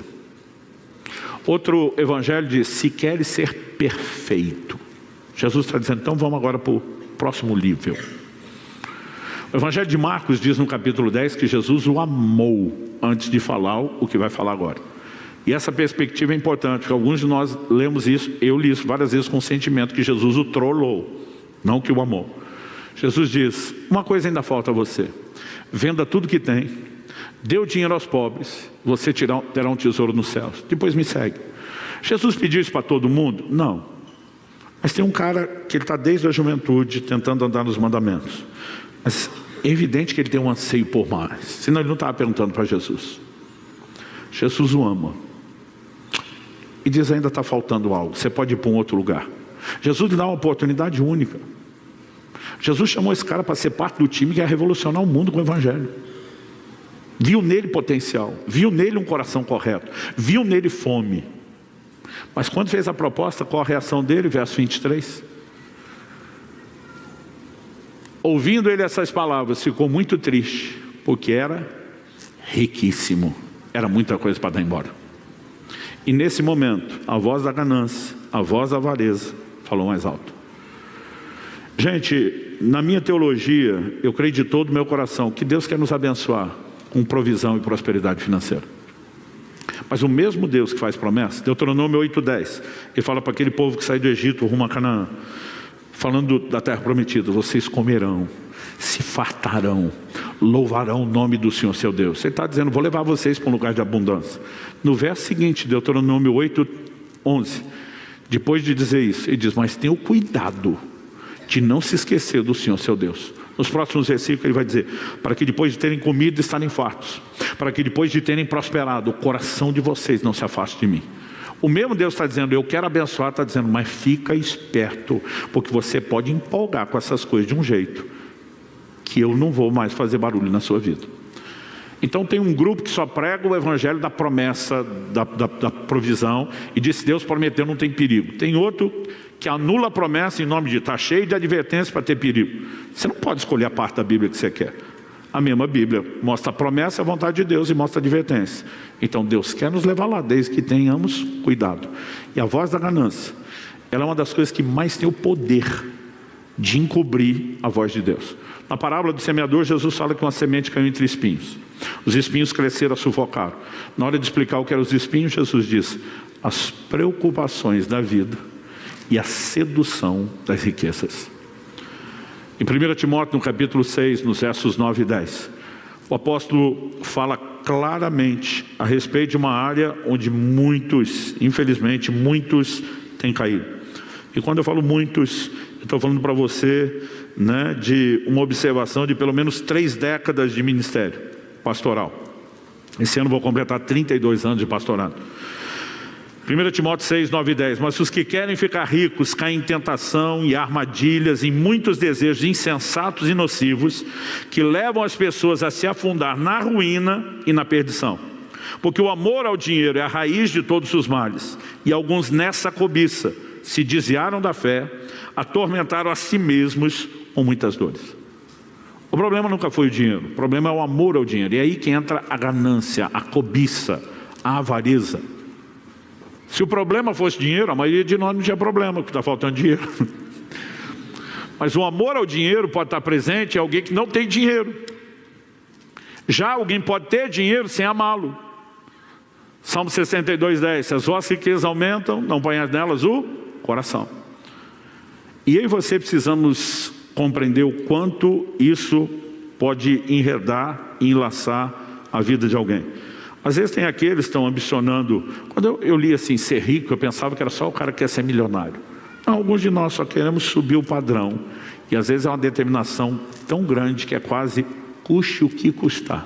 A: Outro evangelho diz, se queres ser perfeito. Jesus está dizendo, então vamos agora para o próximo nível. O evangelho de Marcos diz no capítulo 10 que Jesus o amou antes de falar o que vai falar agora. E essa perspectiva é importante, porque alguns de nós lemos isso, eu li isso várias vezes com o sentimento que Jesus o trollou, não que o amou. Jesus diz, uma coisa ainda falta a você, venda tudo que tem, dê o dinheiro aos pobres, você terá um tesouro nos céus, depois me segue. Jesus pediu isso para todo mundo? Não. Mas tem um cara que ele está desde a juventude tentando andar nos mandamentos. Mas é evidente que ele tem um anseio por mais. Senão ele não estava perguntando para Jesus. Jesus o ama. E diz, ainda está faltando algo. Você pode ir para um outro lugar. Jesus lhe dá uma oportunidade única. Jesus chamou esse cara para ser parte do time que ia revolucionar o mundo com o evangelho. Viu nele potencial. Viu nele um coração correto. Viu nele fome. Mas quando fez a proposta, qual a reação dele? Verso 23. Ouvindo ele essas palavras, ficou muito triste, porque era riquíssimo. Era muita coisa para dar embora. E nesse momento, a voz da ganância, a voz da avareza, falou mais alto. Gente, na minha teologia, eu creio de todo o meu coração que Deus quer nos abençoar com provisão e prosperidade financeira. Mas o mesmo Deus que faz promessa, Deuteronômio 8:10, ele fala para aquele povo que sai do Egito rumo a Canaã, falando da terra prometida, vocês comerão, se fartarão, louvarão o nome do Senhor seu Deus. Ele está dizendo, vou levar vocês para um lugar de abundância. No verso seguinte, Deuteronômio 8:11, depois de dizer isso, ele diz, mas tenha o cuidado de não se esquecer do Senhor seu Deus. Nos próximos versículos ele vai dizer, para que depois de terem comido estarem fartos, para que depois de terem prosperado, o coração de vocês não se afaste de mim. O mesmo Deus está dizendo, eu quero abençoar, está dizendo, mas fica esperto, porque você pode empolgar com essas coisas de um jeito, que eu não vou mais fazer barulho na sua vida. Então tem um grupo que só prega o evangelho da promessa, da provisão, e diz, se Deus prometeu não tem perigo. Tem outro que anula a promessa em nome de, está cheio de advertências para ter perigo. Você não pode escolher a parte da Bíblia que você quer. A mesma Bíblia mostra a promessa, a vontade de Deus e mostra a advertência. Então Deus quer nos levar lá, desde que tenhamos cuidado. E a voz da ganância ela é uma das coisas que mais tem o poder de encobrir a voz de Deus. Na parábola do semeador, Jesus fala que uma semente caiu entre espinhos. Os espinhos cresceram, a sufocaram. Na hora de explicar o que eram os espinhos, Jesus diz: as preocupações da vida e a sedução das riquezas. Em 1 Timóteo, no capítulo 6, nos versos 9 e 10, o apóstolo fala claramente a respeito de uma área onde muitos, infelizmente, muitos têm caído. E quando eu falo muitos, eu estou falando para você, né, de uma observação de pelo menos 3 décadas de ministério pastoral. Esse ano vou completar 32 anos de pastorado. 1 Timóteo 6, 9 e 10. Mas os que querem ficar ricos caem em tentação e armadilhas, em muitos desejos insensatos e nocivos, que levam as pessoas a se afundar na ruína e na perdição. Porque o amor ao dinheiro é a raiz de todos os males, e alguns nessa cobiça se desviaram da fé, atormentaram a si mesmos com muitas dores. O problema nunca foi o dinheiro, o problema é o amor ao dinheiro. E é aí que entra a ganância, a cobiça, a avareza. Se o problema fosse dinheiro, a maioria de nós não tinha problema, porque está faltando dinheiro. Mas o amor ao dinheiro pode estar presente em alguém que não tem dinheiro. Já alguém pode ter dinheiro sem amá-lo. Salmo 62, 10. Se as vossas riquezas aumentam, não ponhas nelas o coração. E eu e você precisamos compreender o quanto isso pode enredar e enlaçar a vida de alguém. Às vezes tem aqueles que estão ambicionando. Quando eu li assim, ser rico, eu pensava que era só o cara que quer ser milionário. Não, alguns de nós só queremos subir o padrão. E às vezes é uma determinação tão grande que é quase custe o que custar.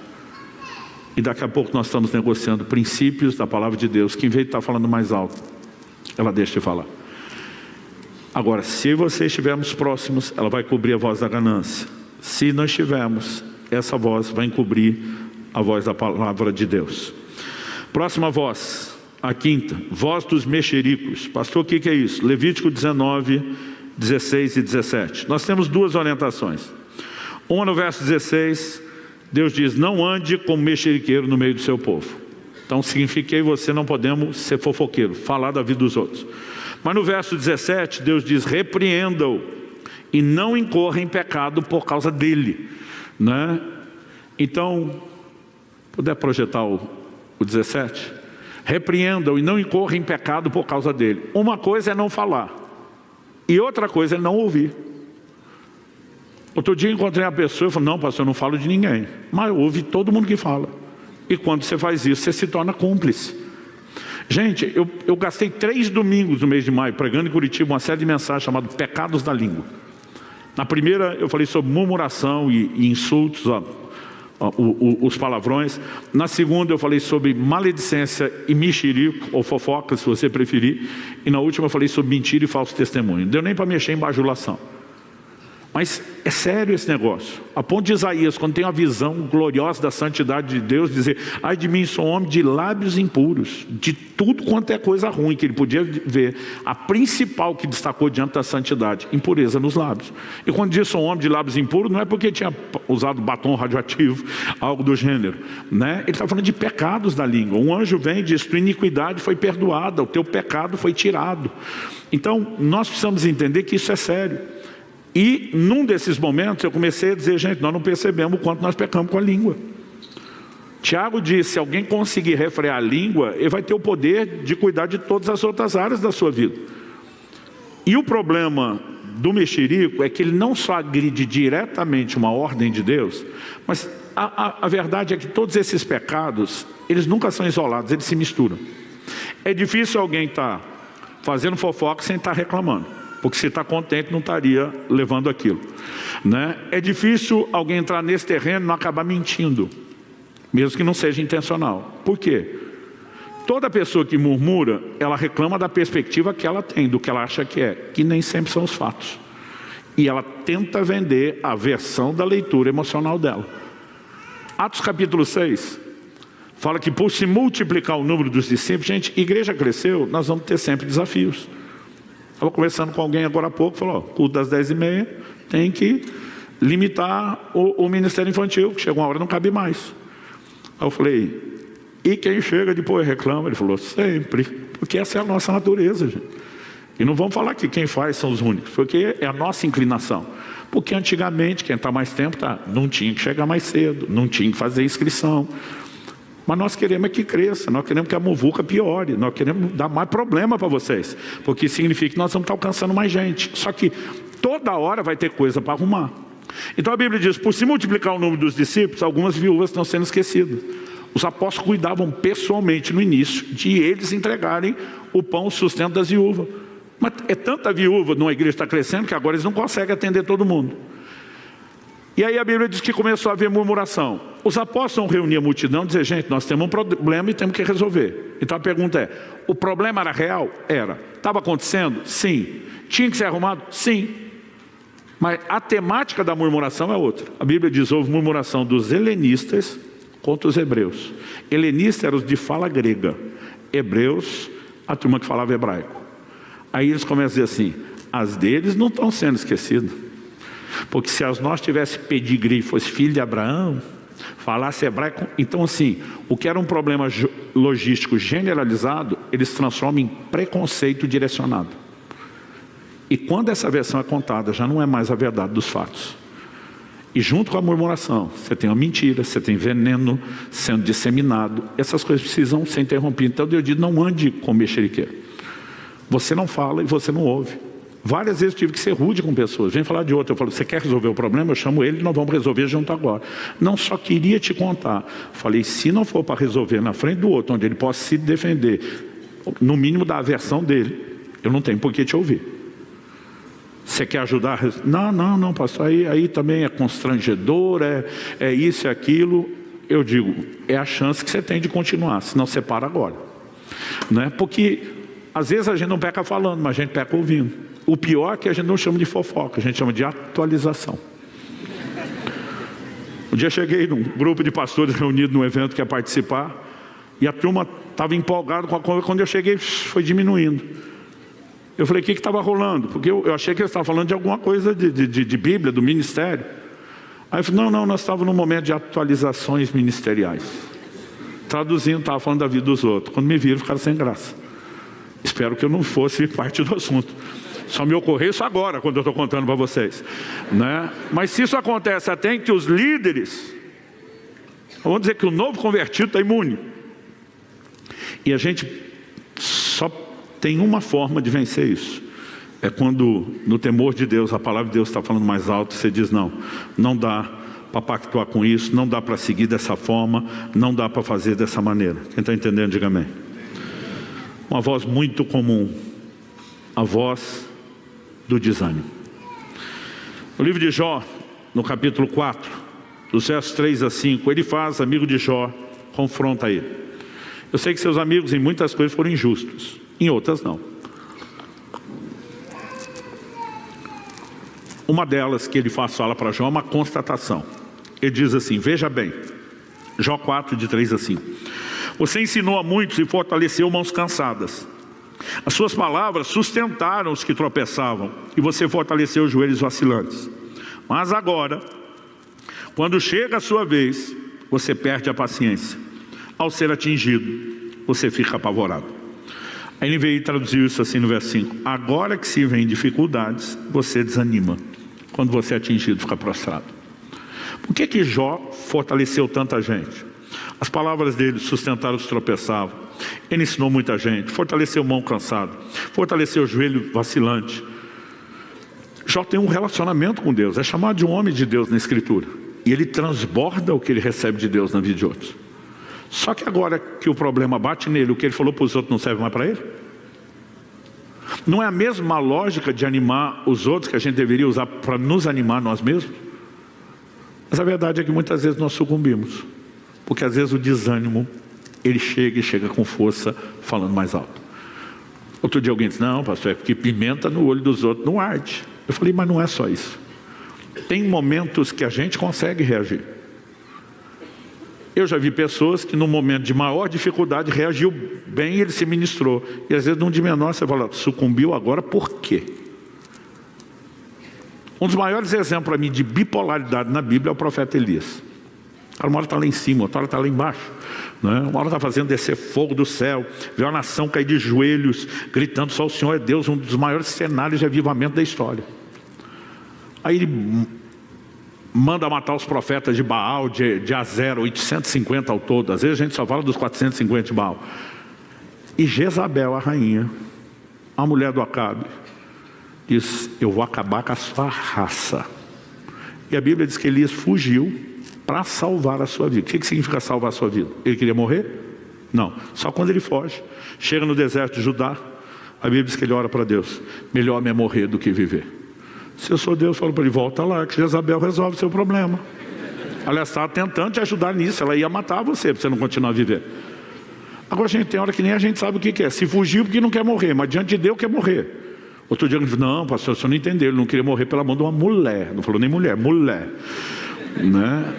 A: E daqui a pouco nós estamos negociando princípios da palavra de Deus, que em vez de estar falando mais alto, ela deixa de falar. Agora, se você estivermos próximos, ela vai cobrir a voz da ganância. Se não estivermos, essa voz vai encobrir a voz da palavra de Deus. Próxima voz, a quinta, voz dos mexericos. Pastor, o que é isso? Levítico 19, 16 e 17. Nós temos 2 orientações. Uma no verso 16, Deus diz: não ande como mexeriqueiro no meio do seu povo. Então significa que eu e você não podemos ser fofoqueiro, falar da vida dos outros. Mas no verso 17, Deus diz: repreenda-o e não incorra em pecado por causa dele, né? Então, puder projetar o 17? Repreenda-o e não incorra em pecado por causa dele. Uma coisa é não falar, e outra coisa é não ouvir. Outro dia eu encontrei uma pessoa e falei: não, pastor, eu não falo de ninguém. Mas ouve todo mundo que fala. E quando você faz isso, você se torna cúmplice. Gente, eu gastei 3 domingos no mês de maio pregando em Curitiba uma série de mensagens chamadas Pecados da Língua. Na primeira eu falei sobre murmuração e insultos, os palavrões. Na segunda eu falei sobre maledicência e mexerico, ou fofoca, se você preferir. E na última eu falei sobre mentira e falso testemunho. Não deu nem para mexer em bajulação. Mas é sério esse negócio. A ponto de Isaías, quando tem a visão gloriosa da santidade de Deus, dizer: ai de mim, sou homem de lábios impuros. De tudo quanto é coisa ruim que ele podia ver, a principal que destacou diante da santidade: impureza nos lábios. E quando diz sou homem de lábios impuros, não é porque tinha usado batom radioativo, algo do gênero, né? Ele está falando de pecados da língua. Um anjo vem e diz: tua iniquidade foi perdoada, o teu pecado foi tirado. Então nós precisamos entender que isso é sério. E num desses momentos eu comecei a dizer: gente, nós não percebemos o quanto nós pecamos com a língua. Tiago disse: se alguém conseguir refrear a língua, ele vai ter o poder de cuidar de todas as outras áreas da sua vida. E o problema do mexerico é que ele não só agride diretamente uma ordem de Deus, mas a verdade é que todos esses pecados, eles nunca são isolados, eles se misturam. É difícil alguém estar fazendo fofoca sem estar reclamando. Porque se está contente não estaria levando aquilo, né? É difícil alguém entrar nesse terreno e não acabar mentindo, mesmo que não seja intencional. Por quê? Toda pessoa que murmura, ela reclama da perspectiva que ela tem, do que ela acha que é, que nem sempre são os fatos. E ela tenta vender a versão da leitura emocional dela. Atos capítulo 6 fala que por se multiplicar o número dos discípulos, gente, a igreja cresceu, nós vamos ter sempre desafios. Estava conversando com alguém agora há pouco, falou: culto das 10h30, tem que limitar o ministério infantil, que chega uma hora não cabe mais. Aí eu falei: e quem chega depois reclama? Ele falou: sempre, porque essa é a nossa natureza, gente. E não vamos falar que quem faz são os únicos, porque é a nossa inclinação. Porque antigamente, quem está mais tempo, não tinha que chegar mais cedo, não tinha que fazer inscrição. Mas nós queremos que cresça, nós queremos que a muvuca piore, nós queremos dar mais problema para vocês. Porque significa que nós vamos estar alcançando mais gente. Só que toda hora vai ter coisa para arrumar. Então a Bíblia diz, por se multiplicar o número dos discípulos, algumas viúvas estão sendo esquecidas. Os apóstolos cuidavam pessoalmente no início de eles entregarem o pão, o sustento das viúvas. Mas é tanta viúva numa igreja que está crescendo que agora eles não conseguem atender todo mundo. E aí a Bíblia diz que começou a haver murmuração. Os apóstolos reuniam a multidão e diziam, gente, nós temos um problema e temos que resolver. Então a pergunta é, o problema era real? Era. Estava acontecendo? Sim. Tinha que ser arrumado? Sim. Mas a temática da murmuração é outra. A Bíblia diz, houve murmuração dos helenistas contra os hebreus. Helenistas eram os de fala grega. Hebreus, a turma que falava hebraico. Aí eles começam a dizer assim, as deles não estão sendo esquecidas. Porque se as nós tivesse pedigree, fosse filho de Abraão, falasse hebraico, então assim, o que era um problema logístico generalizado, eles transformam em preconceito direcionado. E quando essa versão é contada, já não é mais a verdade dos fatos. E junto com a murmuração, você tem uma mentira, você tem veneno sendo disseminado, essas coisas precisam ser interrompidas. Então Deus diz, não ande com mexeriqueira. Você não fala e você não ouve. Várias vezes eu tive que ser rude com pessoas. Vem falar de outra. Eu falo, você quer resolver o problema? Eu chamo ele e nós vamos resolver junto agora. Não, só queria te contar. Falei, se não for para resolver na frente do outro, onde ele possa se defender, no mínimo da aversão dele, eu não tenho por que te ouvir. Você quer ajudar? Não, pastor, aí também é constrangedor, é isso e aquilo. Eu digo, é a chance que você tem de continuar, senão você para agora. Não é? Porque às vezes a gente não peca falando, mas a gente peca ouvindo. O pior é que a gente não chama de fofoca, a gente chama de atualização. Um dia eu cheguei num grupo de pastores reunidos num evento que ia participar, e a turma estava empolgada com a conversa. Quando eu cheguei, foi diminuindo. Eu falei, o que estava rolando? Porque eu achei que eles estavam falando de alguma coisa de Bíblia, do ministério. Aí eu falei, não, nós estávamos num momento de atualizações ministeriais. Traduzindo, estava falando da vida dos outros. Quando me viram, ficaram sem graça. Espero que eu não fosse parte do assunto. Só me ocorreu isso agora, quando eu estou contando para vocês. Né? Mas se isso acontece até entre os líderes, vamos dizer que o novo convertido está imune. E a gente só tem uma forma de vencer isso. É quando, no temor de Deus, a palavra de Deus está falando mais alto, você diz, não dá para pactuar com isso, não dá para seguir dessa forma, não dá para fazer dessa maneira. Quem está entendendo, diga amém. Uma voz muito comum, a voz do desânimo. No livro de Jó, no capítulo 4, dos versos 3 a 5, ele faz, amigo de Jó, confronta ele. Eu sei que seus amigos em muitas coisas foram injustos, em outras não. Uma delas que ele fala para Jó é uma constatação. Ele diz assim, veja bem, Jó 4, de 3 a 5. Você ensinou a muitos e fortaleceu mãos cansadas. As suas palavras sustentaram os que tropeçavam e você fortaleceu os joelhos vacilantes. Mas agora, quando chega a sua vez, você perde a paciência. Ao ser atingido, você fica apavorado. Aí ele veio e traduziu isso assim no verso 5. Agora que se vem dificuldades, você desanima. Quando você é atingido, fica prostrado. Por que Jó fortaleceu tanta gente? As palavras dele sustentaram os que tropeçavam. Ele ensinou muita gente, fortaleceu mão cansada, fortaleceu o joelho vacilante. Jó tem um relacionamento com Deus, é chamado de um homem de Deus na Escritura. E ele transborda o que ele recebe de Deus na vida de outros. Só que agora que o problema bate nele, o que ele falou para os outros não serve mais para ele? Não é a mesma lógica de animar os outros que a gente deveria usar para nos animar nós mesmos? Mas a verdade é que muitas vezes nós sucumbimos. Porque às vezes o desânimo, ele chega com força, falando mais alto. Outro dia alguém disse, não pastor, é porque pimenta no olho dos outros não arde. Eu falei, mas não é só isso. Tem momentos que a gente consegue reagir. Eu já vi pessoas que no momento de maior dificuldade reagiu bem e ele se ministrou. E às vezes num de menor você fala, sucumbiu agora por quê? Um dos maiores exemplos para mim de bipolaridade na Bíblia é o profeta Elias. Uma hora está lá em cima, outra hora está lá embaixo, né? Uma hora está fazendo descer fogo do céu, vê a nação cair de joelhos, gritando só o Senhor é Deus, um dos maiores cenários de avivamento da história. Aí ele manda matar os profetas de Baal, de Azera, 850 ao todo. Às vezes a gente só fala dos 450 de Baal. E Jezabel, a rainha, a mulher do Acabe, diz, eu vou acabar com a sua raça. E a Bíblia diz que Elias fugiu para salvar a sua vida. O que significa salvar a sua vida? Ele queria morrer? Não, só quando ele foge. Chega no deserto de Judá, a Bíblia diz que ele ora para Deus, melhor me morrer do que viver. Se eu sou Deus, eu falo para ele, volta lá, que Jezabel resolve o seu problema. Aliás, estava tentando te ajudar nisso, ela ia matar você, para você não continuar a viver. Agora, a gente tem hora que nem a gente sabe o que é. Se fugiu porque não quer morrer, mas diante de Deus quer morrer. Outro dia ele disse, não, pastor, o senhor não entendeu, ele não queria morrer pela mão de uma mulher. Não falou nem mulher, mulher. Né?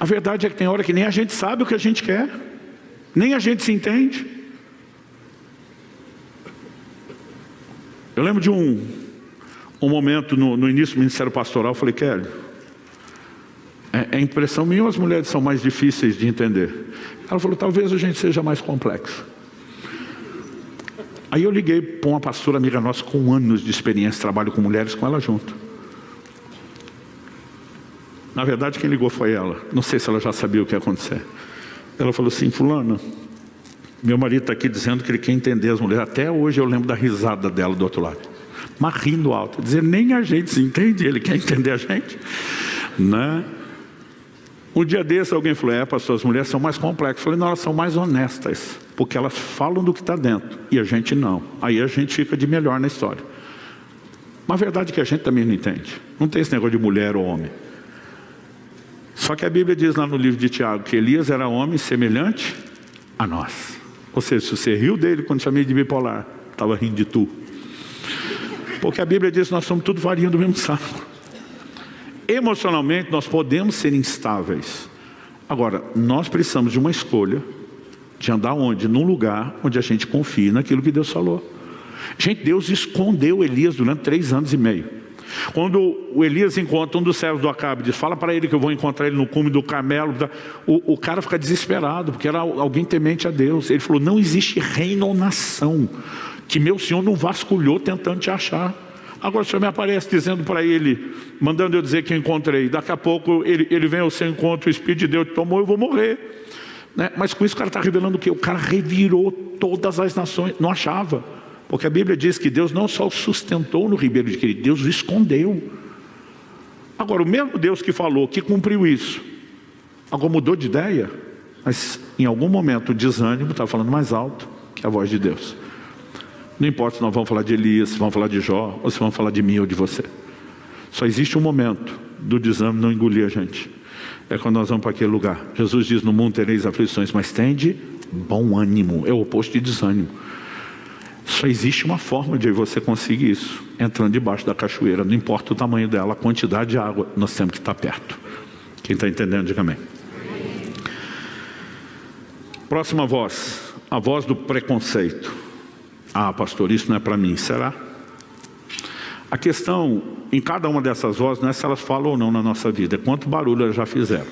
A: A verdade é que tem hora que nem a gente sabe o que a gente quer, nem a gente se entende. Eu lembro de um momento no início do ministério pastoral, eu falei, Kelly, é impressão minha ou as mulheres são mais difíceis de entender? Ela falou, talvez a gente seja mais complexo. Aí eu liguei para uma pastora amiga nossa com anos de experiência, trabalho com mulheres, com ela junto. Na verdade, quem ligou foi ela. Não sei se ela já sabia o que ia acontecer. Ela falou assim, fulana, meu marido está aqui dizendo que ele quer entender as mulheres. Até hoje eu lembro da risada dela do outro lado. Mas rindo alto. Dizer, nem a gente se entende, ele quer entender a gente. Né? Um dia desse alguém falou, pastor, as mulheres são mais complexas. Eu falei, não, elas são mais honestas. Porque elas falam do que está dentro. E a gente não. Aí a gente fica de melhor na história. Mas a verdade é que a gente também não entende. Não tem esse negócio de mulher ou homem. Só que a Bíblia diz lá no livro de Tiago que Elias era homem semelhante a nós. Ou seja, se você riu dele quando chamei de bipolar, estava rindo de tu. Porque a Bíblia diz que nós somos tudo farinha do mesmo saco. Emocionalmente nós podemos ser instáveis. Agora, nós precisamos de uma escolha de andar onde? Num lugar onde a gente confie naquilo que Deus falou. Gente, Deus escondeu Elias durante 3 anos e meio. Quando o Elias encontra um dos servos do Acabe, diz, fala para ele que eu vou encontrar ele no cume do Carmelo. O cara fica desesperado, porque era alguém temente a Deus. Ele falou, não existe reino ou nação que meu Senhor não vasculhou tentando te achar. Agora o Senhor me aparece dizendo para ele, mandando eu dizer que eu encontrei. Daqui a pouco ele vem ao seu encontro, o Espírito de Deus te tomou, eu vou morrer. Né? Mas com isso o cara está revelando o quê? O cara revirou todas as nações, não achava. Porque a Bíblia diz que Deus não só o sustentou no ribeiro de Querido, Deus o escondeu. Agora, o mesmo Deus que falou, que cumpriu isso, agora mudou de ideia, mas em algum momento o desânimo está falando mais alto que a voz de Deus. Não importa se nós vamos falar de Elias, se vamos falar de Jó, ou se vamos falar de mim ou de você. Só existe um momento do desânimo não engolir a gente. É quando nós vamos para aquele lugar. Jesus diz, no mundo tereis aflições, mas tende bom ânimo. É o oposto de desânimo. Só existe uma forma de você conseguir isso, entrando debaixo da cachoeira. Não importa o tamanho dela, a quantidade de água, nós temos que estar perto. Quem está entendendo, diga amém. Próxima voz, a voz do preconceito. Ah, pastor, isso não é para mim, será? A questão em cada uma dessas vozes não é se elas falam ou não na nossa vida, é quanto barulho elas já fizeram.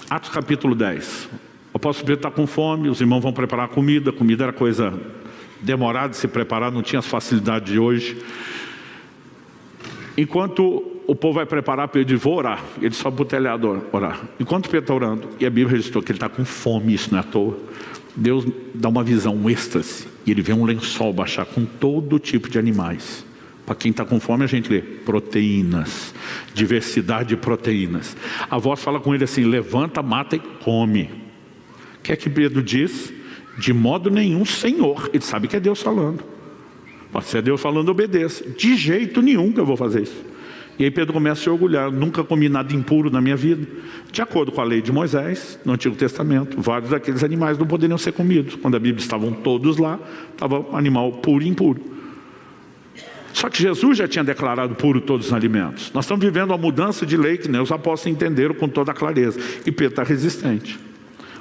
A: Atos capítulo 10. O apóstolo Pedro está com fome, os irmãos vão preparar comida. Comida era coisa demorada de se preparar, não tinha as facilidades de hoje. Enquanto o povo vai preparar, Pedro diz, vou orar. Ele sobe para o telhado orar. Enquanto Pedro está orando, e a Bíblia registrou que ele está com fome, isso não é à toa, Deus dá uma visão, um êxtase, e ele vê um lençol baixar com todo tipo de animais. Para quem está com fome, a gente lê proteínas, diversidade de proteínas. A voz fala com ele assim, levanta, mata e come. O que é que Pedro diz? De modo nenhum, Senhor. Ele sabe que é Deus falando. Pode ser Deus falando, obedeça. De jeito nenhum que eu vou fazer isso. E aí Pedro começa a se orgulhar. Nunca comi nada impuro na minha vida. De acordo com a lei de Moisés, no Antigo Testamento, vários daqueles animais não poderiam ser comidos. Quando a Bíblia estavam todos lá, estava um animal puro e impuro. Só que Jesus já tinha declarado puro todos os alimentos. Nós estamos vivendo uma mudança de lei que nem os apóstolos entenderam com toda a clareza. E Pedro está resistente.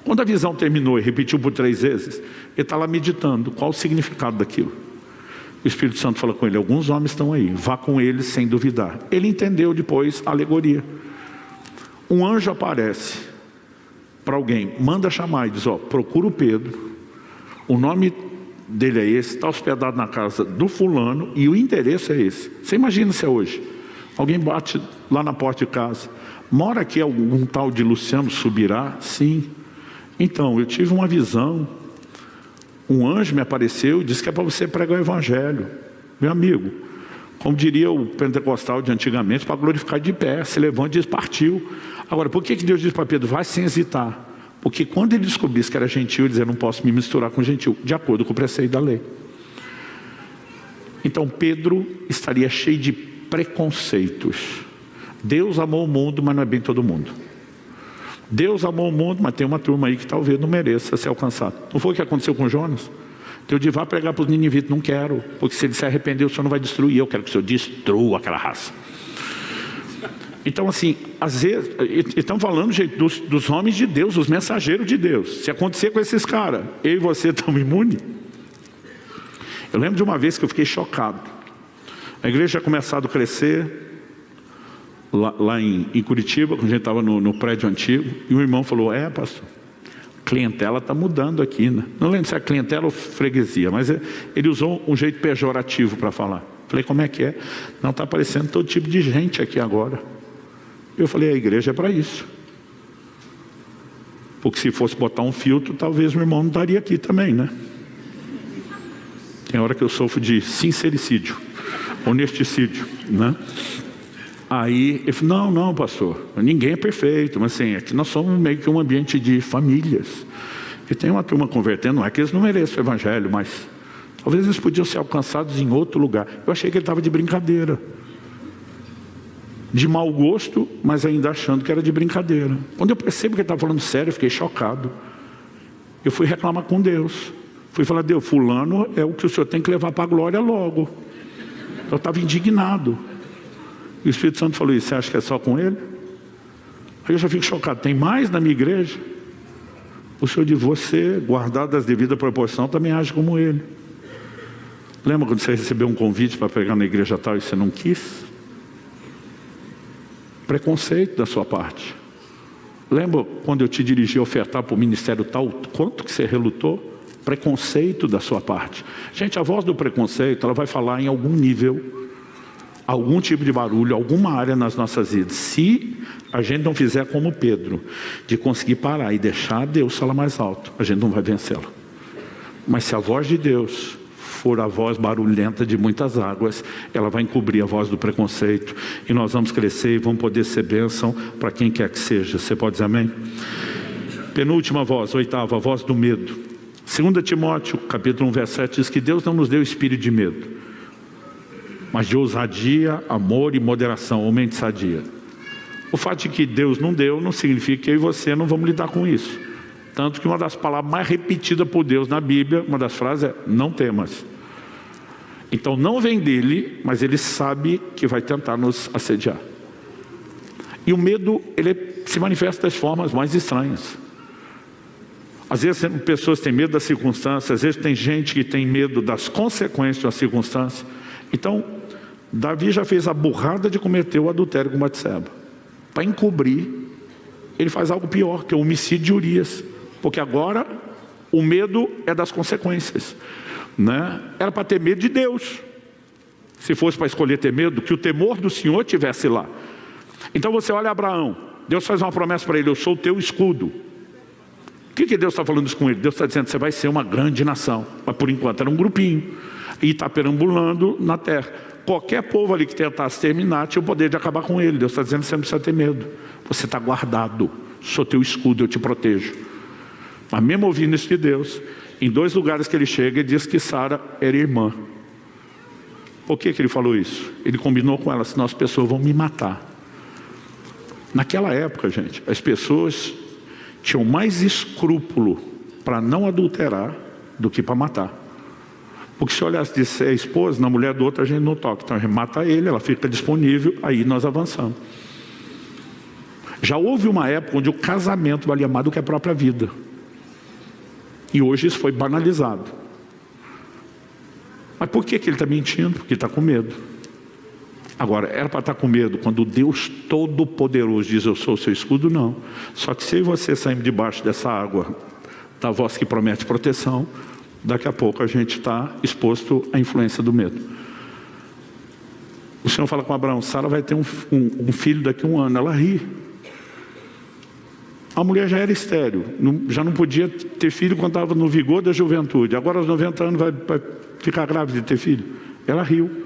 A: Quando a visão terminou e repetiu por 3 vezes, ele está lá meditando qual o significado daquilo. O Espírito Santo fala com ele, alguns homens estão aí, vá com eles sem duvidar. Ele entendeu depois a alegoria. um anjo aparece para alguém, manda chamar e diz, procura o Pedro, o nome dele é esse, está hospedado na casa do fulano e o endereço é esse. Você imagina se é hoje, alguém bate lá na porta de casa, mora aqui algum tal de Luciano Subirá? Sim. Então, eu tive uma visão, um anjo me apareceu e disse que é para você pregar o evangelho. Meu amigo, como diria o pentecostal de antigamente, para glorificar de pé, se levanta e diz, partiu. Agora, por que Deus disse para Pedro, vai sem hesitar? Porque quando ele descobrisse que era gentil, ele dizia, não posso me misturar com gentil, de acordo com o preceito da lei. Então Pedro estaria cheio de preconceitos. Deus amou o mundo, mas não é bem todo mundo. Deus amou o mundo, mas tem uma turma aí que talvez não mereça ser alcançado. Não foi o que aconteceu com Jonas? Deus disse, vá pregar para os ninivitas, não quero, porque se ele se arrepender, o Senhor não vai destruir, eu quero que o Senhor destrua aquela raça. Então assim, às vezes, estão falando, gente, dos homens de Deus, os mensageiros de Deus. Se acontecer com esses caras, eu e você estamos imunes. Eu lembro de uma vez que eu fiquei chocado. A igreja tinha começado a crescer, lá em Curitiba, quando a gente estava no prédio antigo, e o irmão falou, pastor, a clientela está mudando aqui, né? Não lembro se é clientela ou freguesia, mas ele usou um jeito pejorativo para falar. Falei, como é que é? Não, está aparecendo todo tipo de gente aqui agora. Eu falei, a igreja é para isso. Porque se fosse botar um filtro, talvez o irmão não estaria aqui também, né? Tem hora que eu sofro de sincericídio, honesticídio, né? Aí ele falou, não, pastor, ninguém é perfeito, mas assim, aqui nós somos meio que um ambiente de famílias. E tem uma turma convertendo, não é que eles não mereçam o evangelho, mas talvez eles podiam ser alcançados em outro lugar. Eu achei que ele estava de brincadeira. De mau gosto, mas ainda achando que era de brincadeira. Quando eu percebo que ele estava falando sério, eu fiquei chocado. Eu fui reclamar com Deus. Fui falar, Deus, fulano é o que o Senhor tem que levar para a glória logo. Eu estava indignado. E o Espírito Santo falou isso, você acha que é só com ele? Aí eu já fico chocado, tem mais na minha igreja? O Senhor diz, você, guardado as devidas proporções, também age como ele. Lembra quando você recebeu um convite para pregar na igreja tal e você não quis? Preconceito da sua parte. Lembra quando eu te dirigi a ofertar para o ministério tal, quanto que você relutou? Preconceito da sua parte. Gente, a voz do preconceito, ela vai falar em algum nível, algum tipo de barulho, alguma área nas nossas vidas. Se a gente não fizer como Pedro, de conseguir parar e deixar Deus falar mais alto, a gente não vai vencê-la. Mas se a voz de Deus for a voz barulhenta de muitas águas, ela vai encobrir a voz do preconceito, e nós vamos crescer e vamos poder ser bênção para quem quer que seja. Você pode dizer amém? Penúltima voz, oitava, a voz do medo. 2 Timóteo, capítulo 1, verso 7, diz que Deus não nos deu espírito de medo, mas de ousadia, amor e moderação, ou mente sadia. O fato de que Deus não deu, não significa que eu e você não vamos lidar com isso. Tanto que uma das palavras mais repetidas por Deus na Bíblia, uma das frases é, não temas. Então não vem dele, mas ele sabe que vai tentar nos assediar. E o medo, ele se manifesta das formas mais estranhas. Às vezes pessoas têm medo das circunstâncias, às vezes tem gente que tem medo das consequências das circunstâncias. Então, Davi já fez a burrada de cometer o adultério com Batseba. Para encobrir, ele faz algo pior, que é o homicídio de Urias. Porque agora o medo é das consequências, né? Era para ter medo de Deus. Se fosse para escolher ter medo, que o temor do Senhor tivesse lá. Então você olha Abraão, Deus faz uma promessa para ele, eu sou o teu escudo. O que Deus está falando isso com ele? Deus está dizendo, você vai ser uma grande nação. Mas por enquanto era um grupinho, e está perambulando na terra. Qualquer povo ali que tentasse terminar, tinha o poder de acabar com ele. Deus está dizendo, você não precisa ter medo. Você está guardado, sou teu escudo, eu te protejo. Mas mesmo ouvindo isso de Deus, em 2 lugares que ele chega, ele diz que Sara era irmã. Por que ele falou isso? Ele combinou com ela, senão as pessoas vão me matar. Naquela época, gente, as pessoas tinham mais escrúpulo para não adulterar do que para matar. Porque se olhasse de ser a esposa, na mulher do outro a gente não toca. Então a gente mata ele, ela fica disponível, aí nós avançamos. Já houve uma época onde o casamento valia mais do que a própria vida. E hoje isso foi banalizado. Mas por que ele está mentindo? Porque ele está com medo. Agora, era para estar com medo quando o Deus Todo-Poderoso diz: eu sou o seu escudo? Não. Só que se você sair debaixo dessa água, da voz que promete proteção, daqui a pouco a gente está exposto à influência do medo. O Senhor fala com Abraão: Sara vai ter um filho daqui a 1 ano. Ela ri. A mulher já era estéril, já não podia ter filho quando estava no vigor da juventude. Agora aos 90 anos vai ficar grávida de ter filho. Ela riu.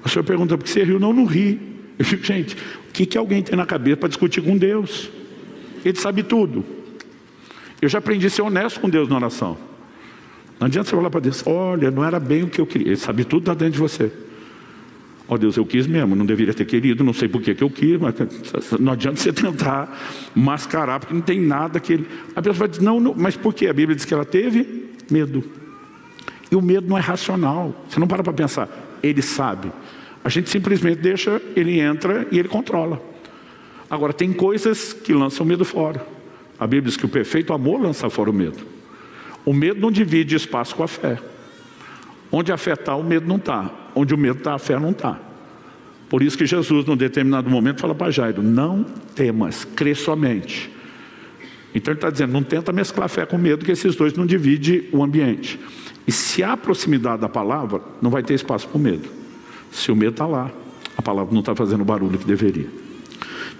A: O Senhor pergunta: por que você riu? Não, não ri. Eu fico: gente, o que alguém tem na cabeça para discutir com Deus? Ele sabe tudo. Eu já aprendi a ser honesto com Deus na oração. Não adianta você falar para Deus: olha, não era bem o que eu queria. Ele sabe tudo, está dentro de você. Ó Deus, eu quis mesmo, não deveria ter querido, não sei por que eu quis, mas não adianta você tentar mascarar, porque não tem nada que ele... A pessoa vai dizer: não, mas por quê? A Bíblia diz que ela teve medo. E o medo não é racional. Você não para pensar. Ele sabe. A gente simplesmente deixa, ele entra e ele controla. Agora, tem coisas que lançam o medo fora. A Bíblia diz que o perfeito amor lança fora o medo. O medo não divide espaço com a fé. Onde a fé está, o medo não está. Onde o medo está, a fé não está. Por isso que Jesus, num determinado momento, fala para Jairo: não temas, crê somente. Então ele está dizendo: não tenta mesclar fé com medo, que esses dois não dividem o ambiente. E se há proximidade da palavra, não vai ter espaço para o medo. Se o medo está lá, a palavra não está fazendo o barulho que deveria.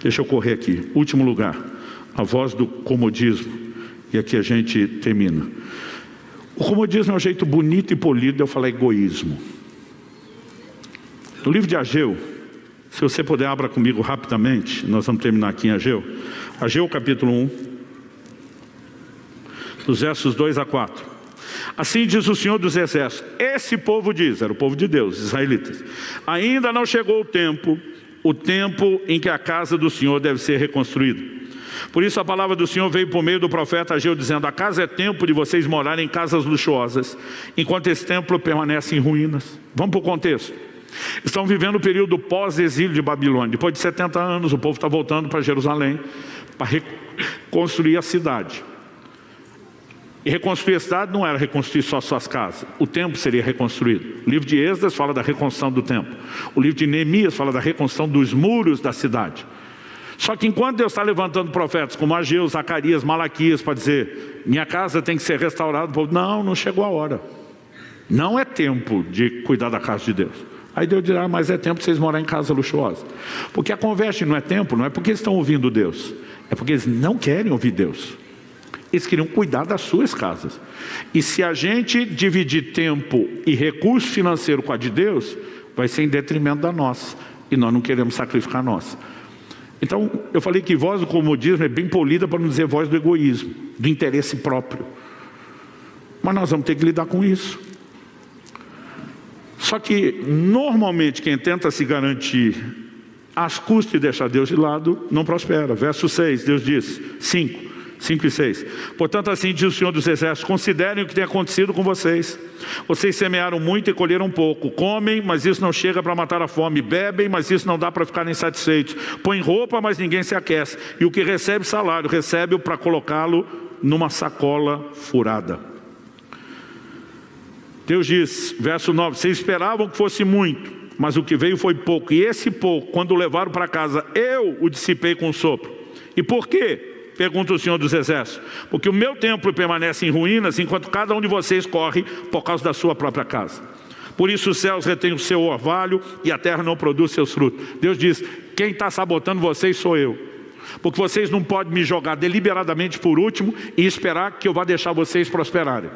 A: Deixa eu correr aqui. Último lugar, a voz do comodismo. E aqui a gente termina. O comodismo é um jeito bonito e polido de eu falar egoísmo. No livro de Ageu, se você puder, abra comigo rapidamente, nós vamos terminar aqui em Ageu. Ageu capítulo 1, dos versos 2 a 4. Assim diz o Senhor dos Exércitos: esse povo diz, era o povo de Deus, israelitas, ainda não chegou o tempo em que a casa do Senhor deve ser reconstruída. Por isso a palavra do Senhor veio por meio do profeta Ageu, dizendo: acaso é tempo de vocês morarem em casas luxuosas, enquanto esse templo permanece em ruínas? Vamos para o contexto. Estão vivendo o período pós-exílio de Babilônia. Depois de 70 anos, o povo está voltando para Jerusalém para reconstruir a cidade. E reconstruir a cidade não era reconstruir só suas casas. O templo seria reconstruído. O livro de Esdras fala da reconstrução do templo. O livro de Neemias fala da reconstrução dos muros da cidade. Só que enquanto Deus está levantando profetas como Ageu, Zacarias, Malaquias para dizer: minha casa tem que ser restaurada, o povo: não chegou a hora. Não é tempo de cuidar da casa de Deus. Aí Deus dirá: mas é tempo de vocês morarem em casa luxuosa. Porque a conversa não é tempo, não é porque eles estão ouvindo Deus, é porque eles não querem ouvir Deus. Eles queriam cuidar das suas casas. E se a gente dividir tempo e recurso financeiro com a de Deus, vai ser em detrimento da nossa. E nós não queremos sacrificar a nossa. Então, eu falei que voz do comodismo é bem polida para não dizer voz do egoísmo, do interesse próprio. Mas nós vamos ter que lidar com isso. Só que, normalmente, quem tenta se garantir às custas de deixar Deus de lado, não prospera. Verso 6, Deus diz, 5 e 6. Portanto, assim diz o Senhor dos Exércitos: considerem o que tem acontecido com vocês. Vocês semearam muito e colheram pouco. Comem, mas isso não chega para matar a fome. Bebem, mas isso não dá para ficarem satisfeitos. Põem roupa, mas ninguém se aquece. E o que recebe salário, recebe-o para colocá-lo numa sacola furada. Deus diz, verso 9: vocês esperavam que fosse muito, mas o que veio foi pouco. E esse pouco, quando o levaram para casa, eu o dissipei com sopro. E por quê? Pergunta o Senhor dos Exércitos: porque o meu templo permanece em ruínas, enquanto cada um de vocês corre por causa da sua própria casa. Por isso os céus retêm o seu orvalho e a terra não produz seus frutos. Deus diz: quem está sabotando vocês sou eu. Porque vocês não podem me jogar deliberadamente por último e esperar que eu vá deixar vocês prosperarem.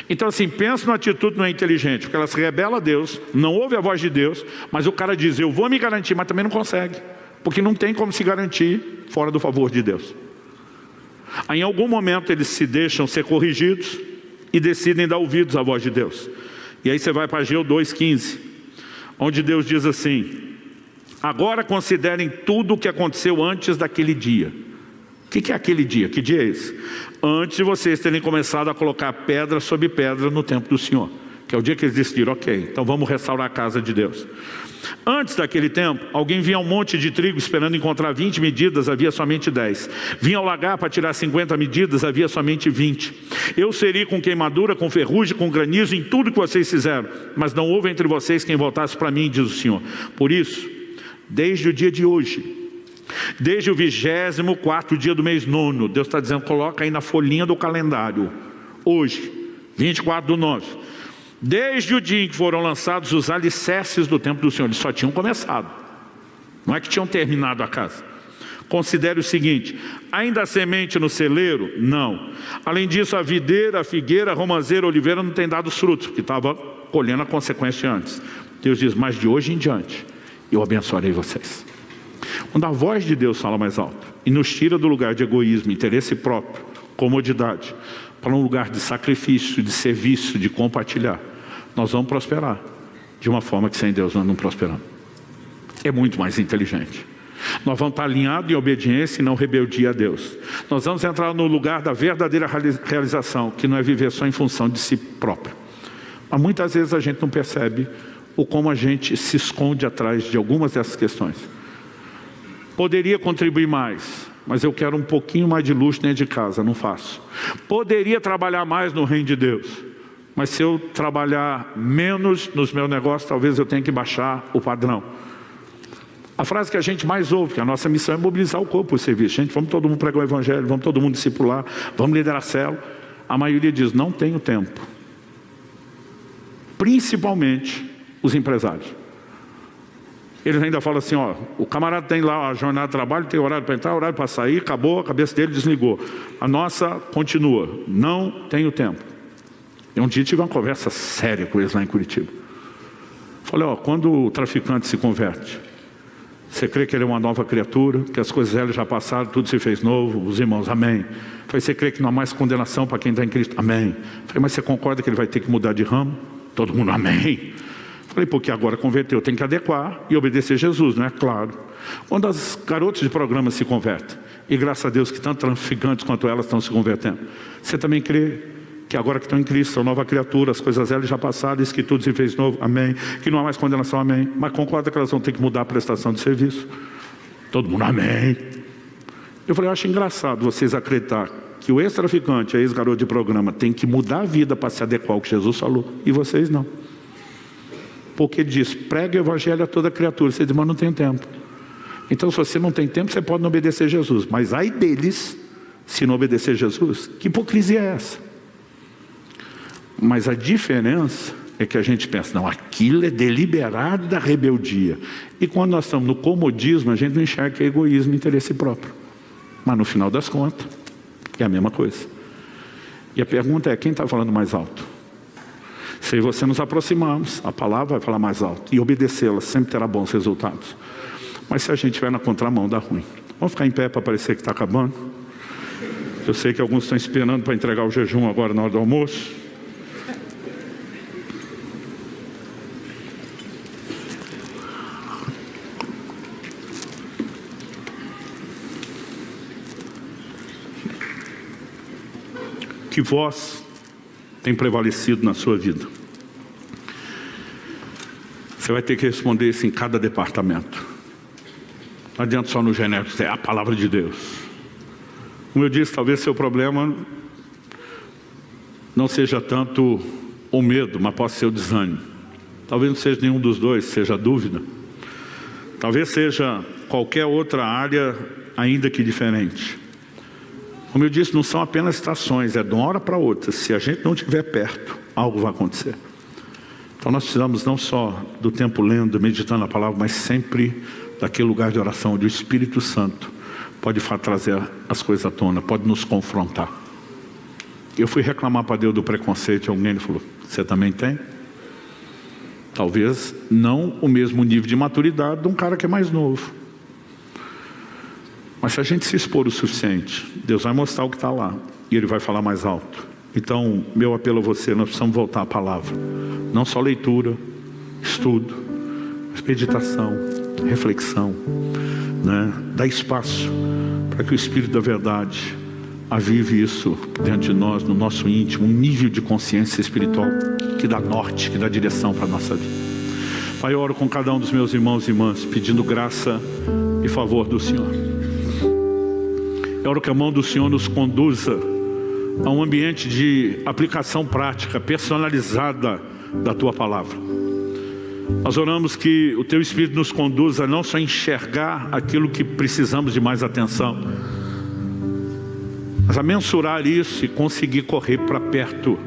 A: Então assim, pensa numa atitude não é inteligente, porque ela se rebela a Deus, não ouve a voz de Deus, mas o cara diz: eu vou me garantir, mas também não consegue. Porque não tem como se garantir fora do favor de Deus. Aí, em algum momento eles se deixam ser corrigidos e decidem dar ouvidos à voz de Deus. E aí você vai para Ageu 2,15, onde Deus diz assim: agora considerem tudo o que aconteceu antes daquele dia. O que é aquele dia? Que dia é esse? Antes de vocês terem começado a colocar pedra sobre pedra no templo do Senhor. que é o dia que eles decidiram, ok, então vamos restaurar a casa de Deus. Antes daquele tempo, alguém vinha a um monte de trigo esperando encontrar 20 medidas, havia somente 10. Vinha ao lagar para tirar 50 medidas, havia somente 20. Eu seria com queimadura, com ferrugem, com granizo, em tudo que vocês fizeram, mas não houve entre vocês quem voltasse para mim, diz o Senhor. Por isso, desde o dia de hoje, desde o 24º dia do mês 9, Deus está dizendo, coloca aí na folhinha do calendário, hoje, 24/9, desde o dia em que foram lançados os alicerces do templo do Senhor, eles só tinham começado, não é que tinham terminado a casa. Considere o seguinte, ainda há semente no celeiro? Não. Além disso, a videira, a figueira, a romanceira, a oliveira não tem dado frutos, porque estava colhendo a consequência antes. Deus diz, mas de hoje em diante, eu abençoarei vocês. Quando a voz de Deus fala mais alto e nos tira do lugar de egoísmo, interesse próprio, comodidade, para um lugar de sacrifício, de serviço, de compartilhar, nós vamos prosperar de uma forma que sem Deus nós não prosperamos. É muito mais inteligente. Nós vamos estar alinhados em obediência e não rebeldia a Deus. Nós vamos entrar no lugar da verdadeira realização, que não é viver só em função de si próprio. Mas muitas vezes a gente não percebe o como a gente se esconde atrás de algumas dessas questões. Poderia contribuir mais, mas eu quero um pouquinho mais de luxo dentro de casa, não faço. Poderia trabalhar mais no reino de Deus, mas se eu trabalhar menos nos meus negócios, talvez eu tenha que baixar o padrão. A frase que a gente mais ouve, que a nossa missão é mobilizar o corpo para o serviço. Gente, vamos todo mundo pregar o evangelho, vamos todo mundo discipular, vamos liderar a célula. A maioria diz, não tenho tempo. Principalmente os empresários. Eles ainda falam assim, ó, o camarada tem lá a jornada de trabalho, tem horário para entrar, horário para sair, acabou, a cabeça dele desligou. A nossa continua, não tenho tempo. E um dia tive uma conversa séria com eles lá em Curitiba. Falei, ó, quando o traficante se converte, você crê que ele é uma nova criatura, que as coisas velhas já passaram, tudo se fez novo? Os irmãos, amém. Falei, você crê que não há mais condenação para quem está em Cristo? Amém. Falei, mas você concorda que ele vai ter que mudar de ramo? Todo mundo, amém. Falei, porque agora converteu, tem que adequar e obedecer Jesus, não é? Claro. Quando as garotas de programa se convertem, e graças a Deus que tanto traficantes quanto elas estão se convertendo, você também crê que agora que estão em Cristo, são nova criatura, as coisas velhas já passaram, isso que tudo se fez novo, amém. Que não há mais condenação, amém. Mas concorda que elas vão ter que mudar a prestação de serviço? Todo mundo, amém. Eu falei, eu acho engraçado vocês acreditar que o ex-traficante, a ex-garoto de programa, tem que mudar a vida para se adequar ao que Jesus falou, e vocês não. Porque ele diz, prega o evangelho a toda criatura. Você diz, mas não tem tempo. Então, se você não tem tempo, você pode não obedecer Jesus. Mas ai deles, se não obedecer Jesus. Que hipocrisia é essa? Mas a diferença é que a gente pensa, não, aquilo é deliberado da rebeldia. E quando nós estamos no comodismo, a gente não enxerga que é egoísmo e interesse próprio. Mas no final das contas, é a mesma coisa. E a pergunta é, quem está falando mais alto? Se eu e você nos aproximarmos, a palavra vai falar mais alto. E obedecê-la sempre terá bons resultados. Mas se a gente estiver na contramão, dá ruim. Vamos ficar em pé para parecer que está acabando. Eu sei que alguns estão esperando para entregar o jejum agora na hora do almoço. Que voz tem prevalecido na sua vida? Você vai ter que responder isso em cada departamento. Não adianta só no genérico, é a palavra de Deus. Como eu disse, talvez seu problema não seja tanto o medo, mas possa ser o desânimo. Talvez não seja nenhum dos dois, seja a dúvida. Talvez seja qualquer outra área, ainda que diferente. Como eu disse, não são apenas estações, é de uma hora para outra. Se a gente não estiver perto, algo vai acontecer. Então nós precisamos não só do tempo lendo, meditando a palavra, mas sempre daquele lugar de oração onde o Espírito Santo pode trazer as coisas à tona, pode nos confrontar. Eu fui reclamar para Deus do preconceito e alguém falou, você também tem? Talvez não o mesmo nível de maturidade de um cara que é mais novo. Mas se a gente se expor o suficiente, Deus vai mostrar o que está lá. E Ele vai falar mais alto. Então, meu apelo a você, nós precisamos voltar à palavra. Não só leitura, estudo, mas meditação, reflexão, né? Dá espaço para que o Espírito da verdade avive isso dentro de nós, no nosso íntimo, um nível de consciência espiritual que dá norte, que dá direção para a nossa vida. Pai, eu oro com cada um dos meus irmãos e irmãs, pedindo graça e favor do Senhor. Eu oro que a mão do Senhor nos conduza a um ambiente de aplicação prática, personalizada da Tua Palavra. Nós oramos que o Teu Espírito nos conduza a não só enxergar aquilo que precisamos de mais atenção, mas a mensurar isso e conseguir correr para perto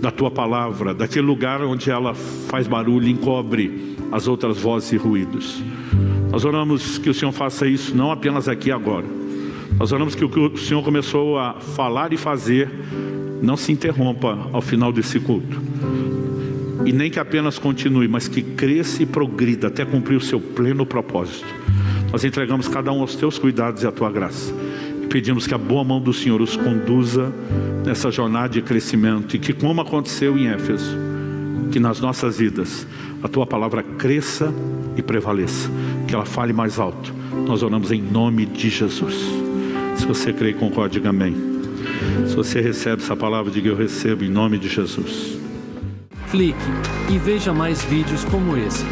A: da Tua Palavra, daquele lugar onde ela faz barulho e encobre as outras vozes e ruídos. Nós oramos que o Senhor faça isso não apenas aqui e agora. Nós oramos que o que o Senhor começou a falar e fazer não se interrompa ao final desse culto. E nem que apenas continue, mas que cresça e progrida até cumprir o seu pleno propósito. Nós entregamos cada um aos Teus cuidados e à Tua graça. E pedimos que a boa mão do Senhor os conduza nessa jornada de crescimento. E que, como aconteceu em Éfeso, que nas nossas vidas a Tua Palavra cresça e prevaleça. Que ela fale mais alto. Nós oramos em nome de Jesus. Se você crê e concorda, diga amém. Se você recebe essa palavra, diga eu recebo em nome de Jesus.
B: Clique e veja mais vídeos como esse.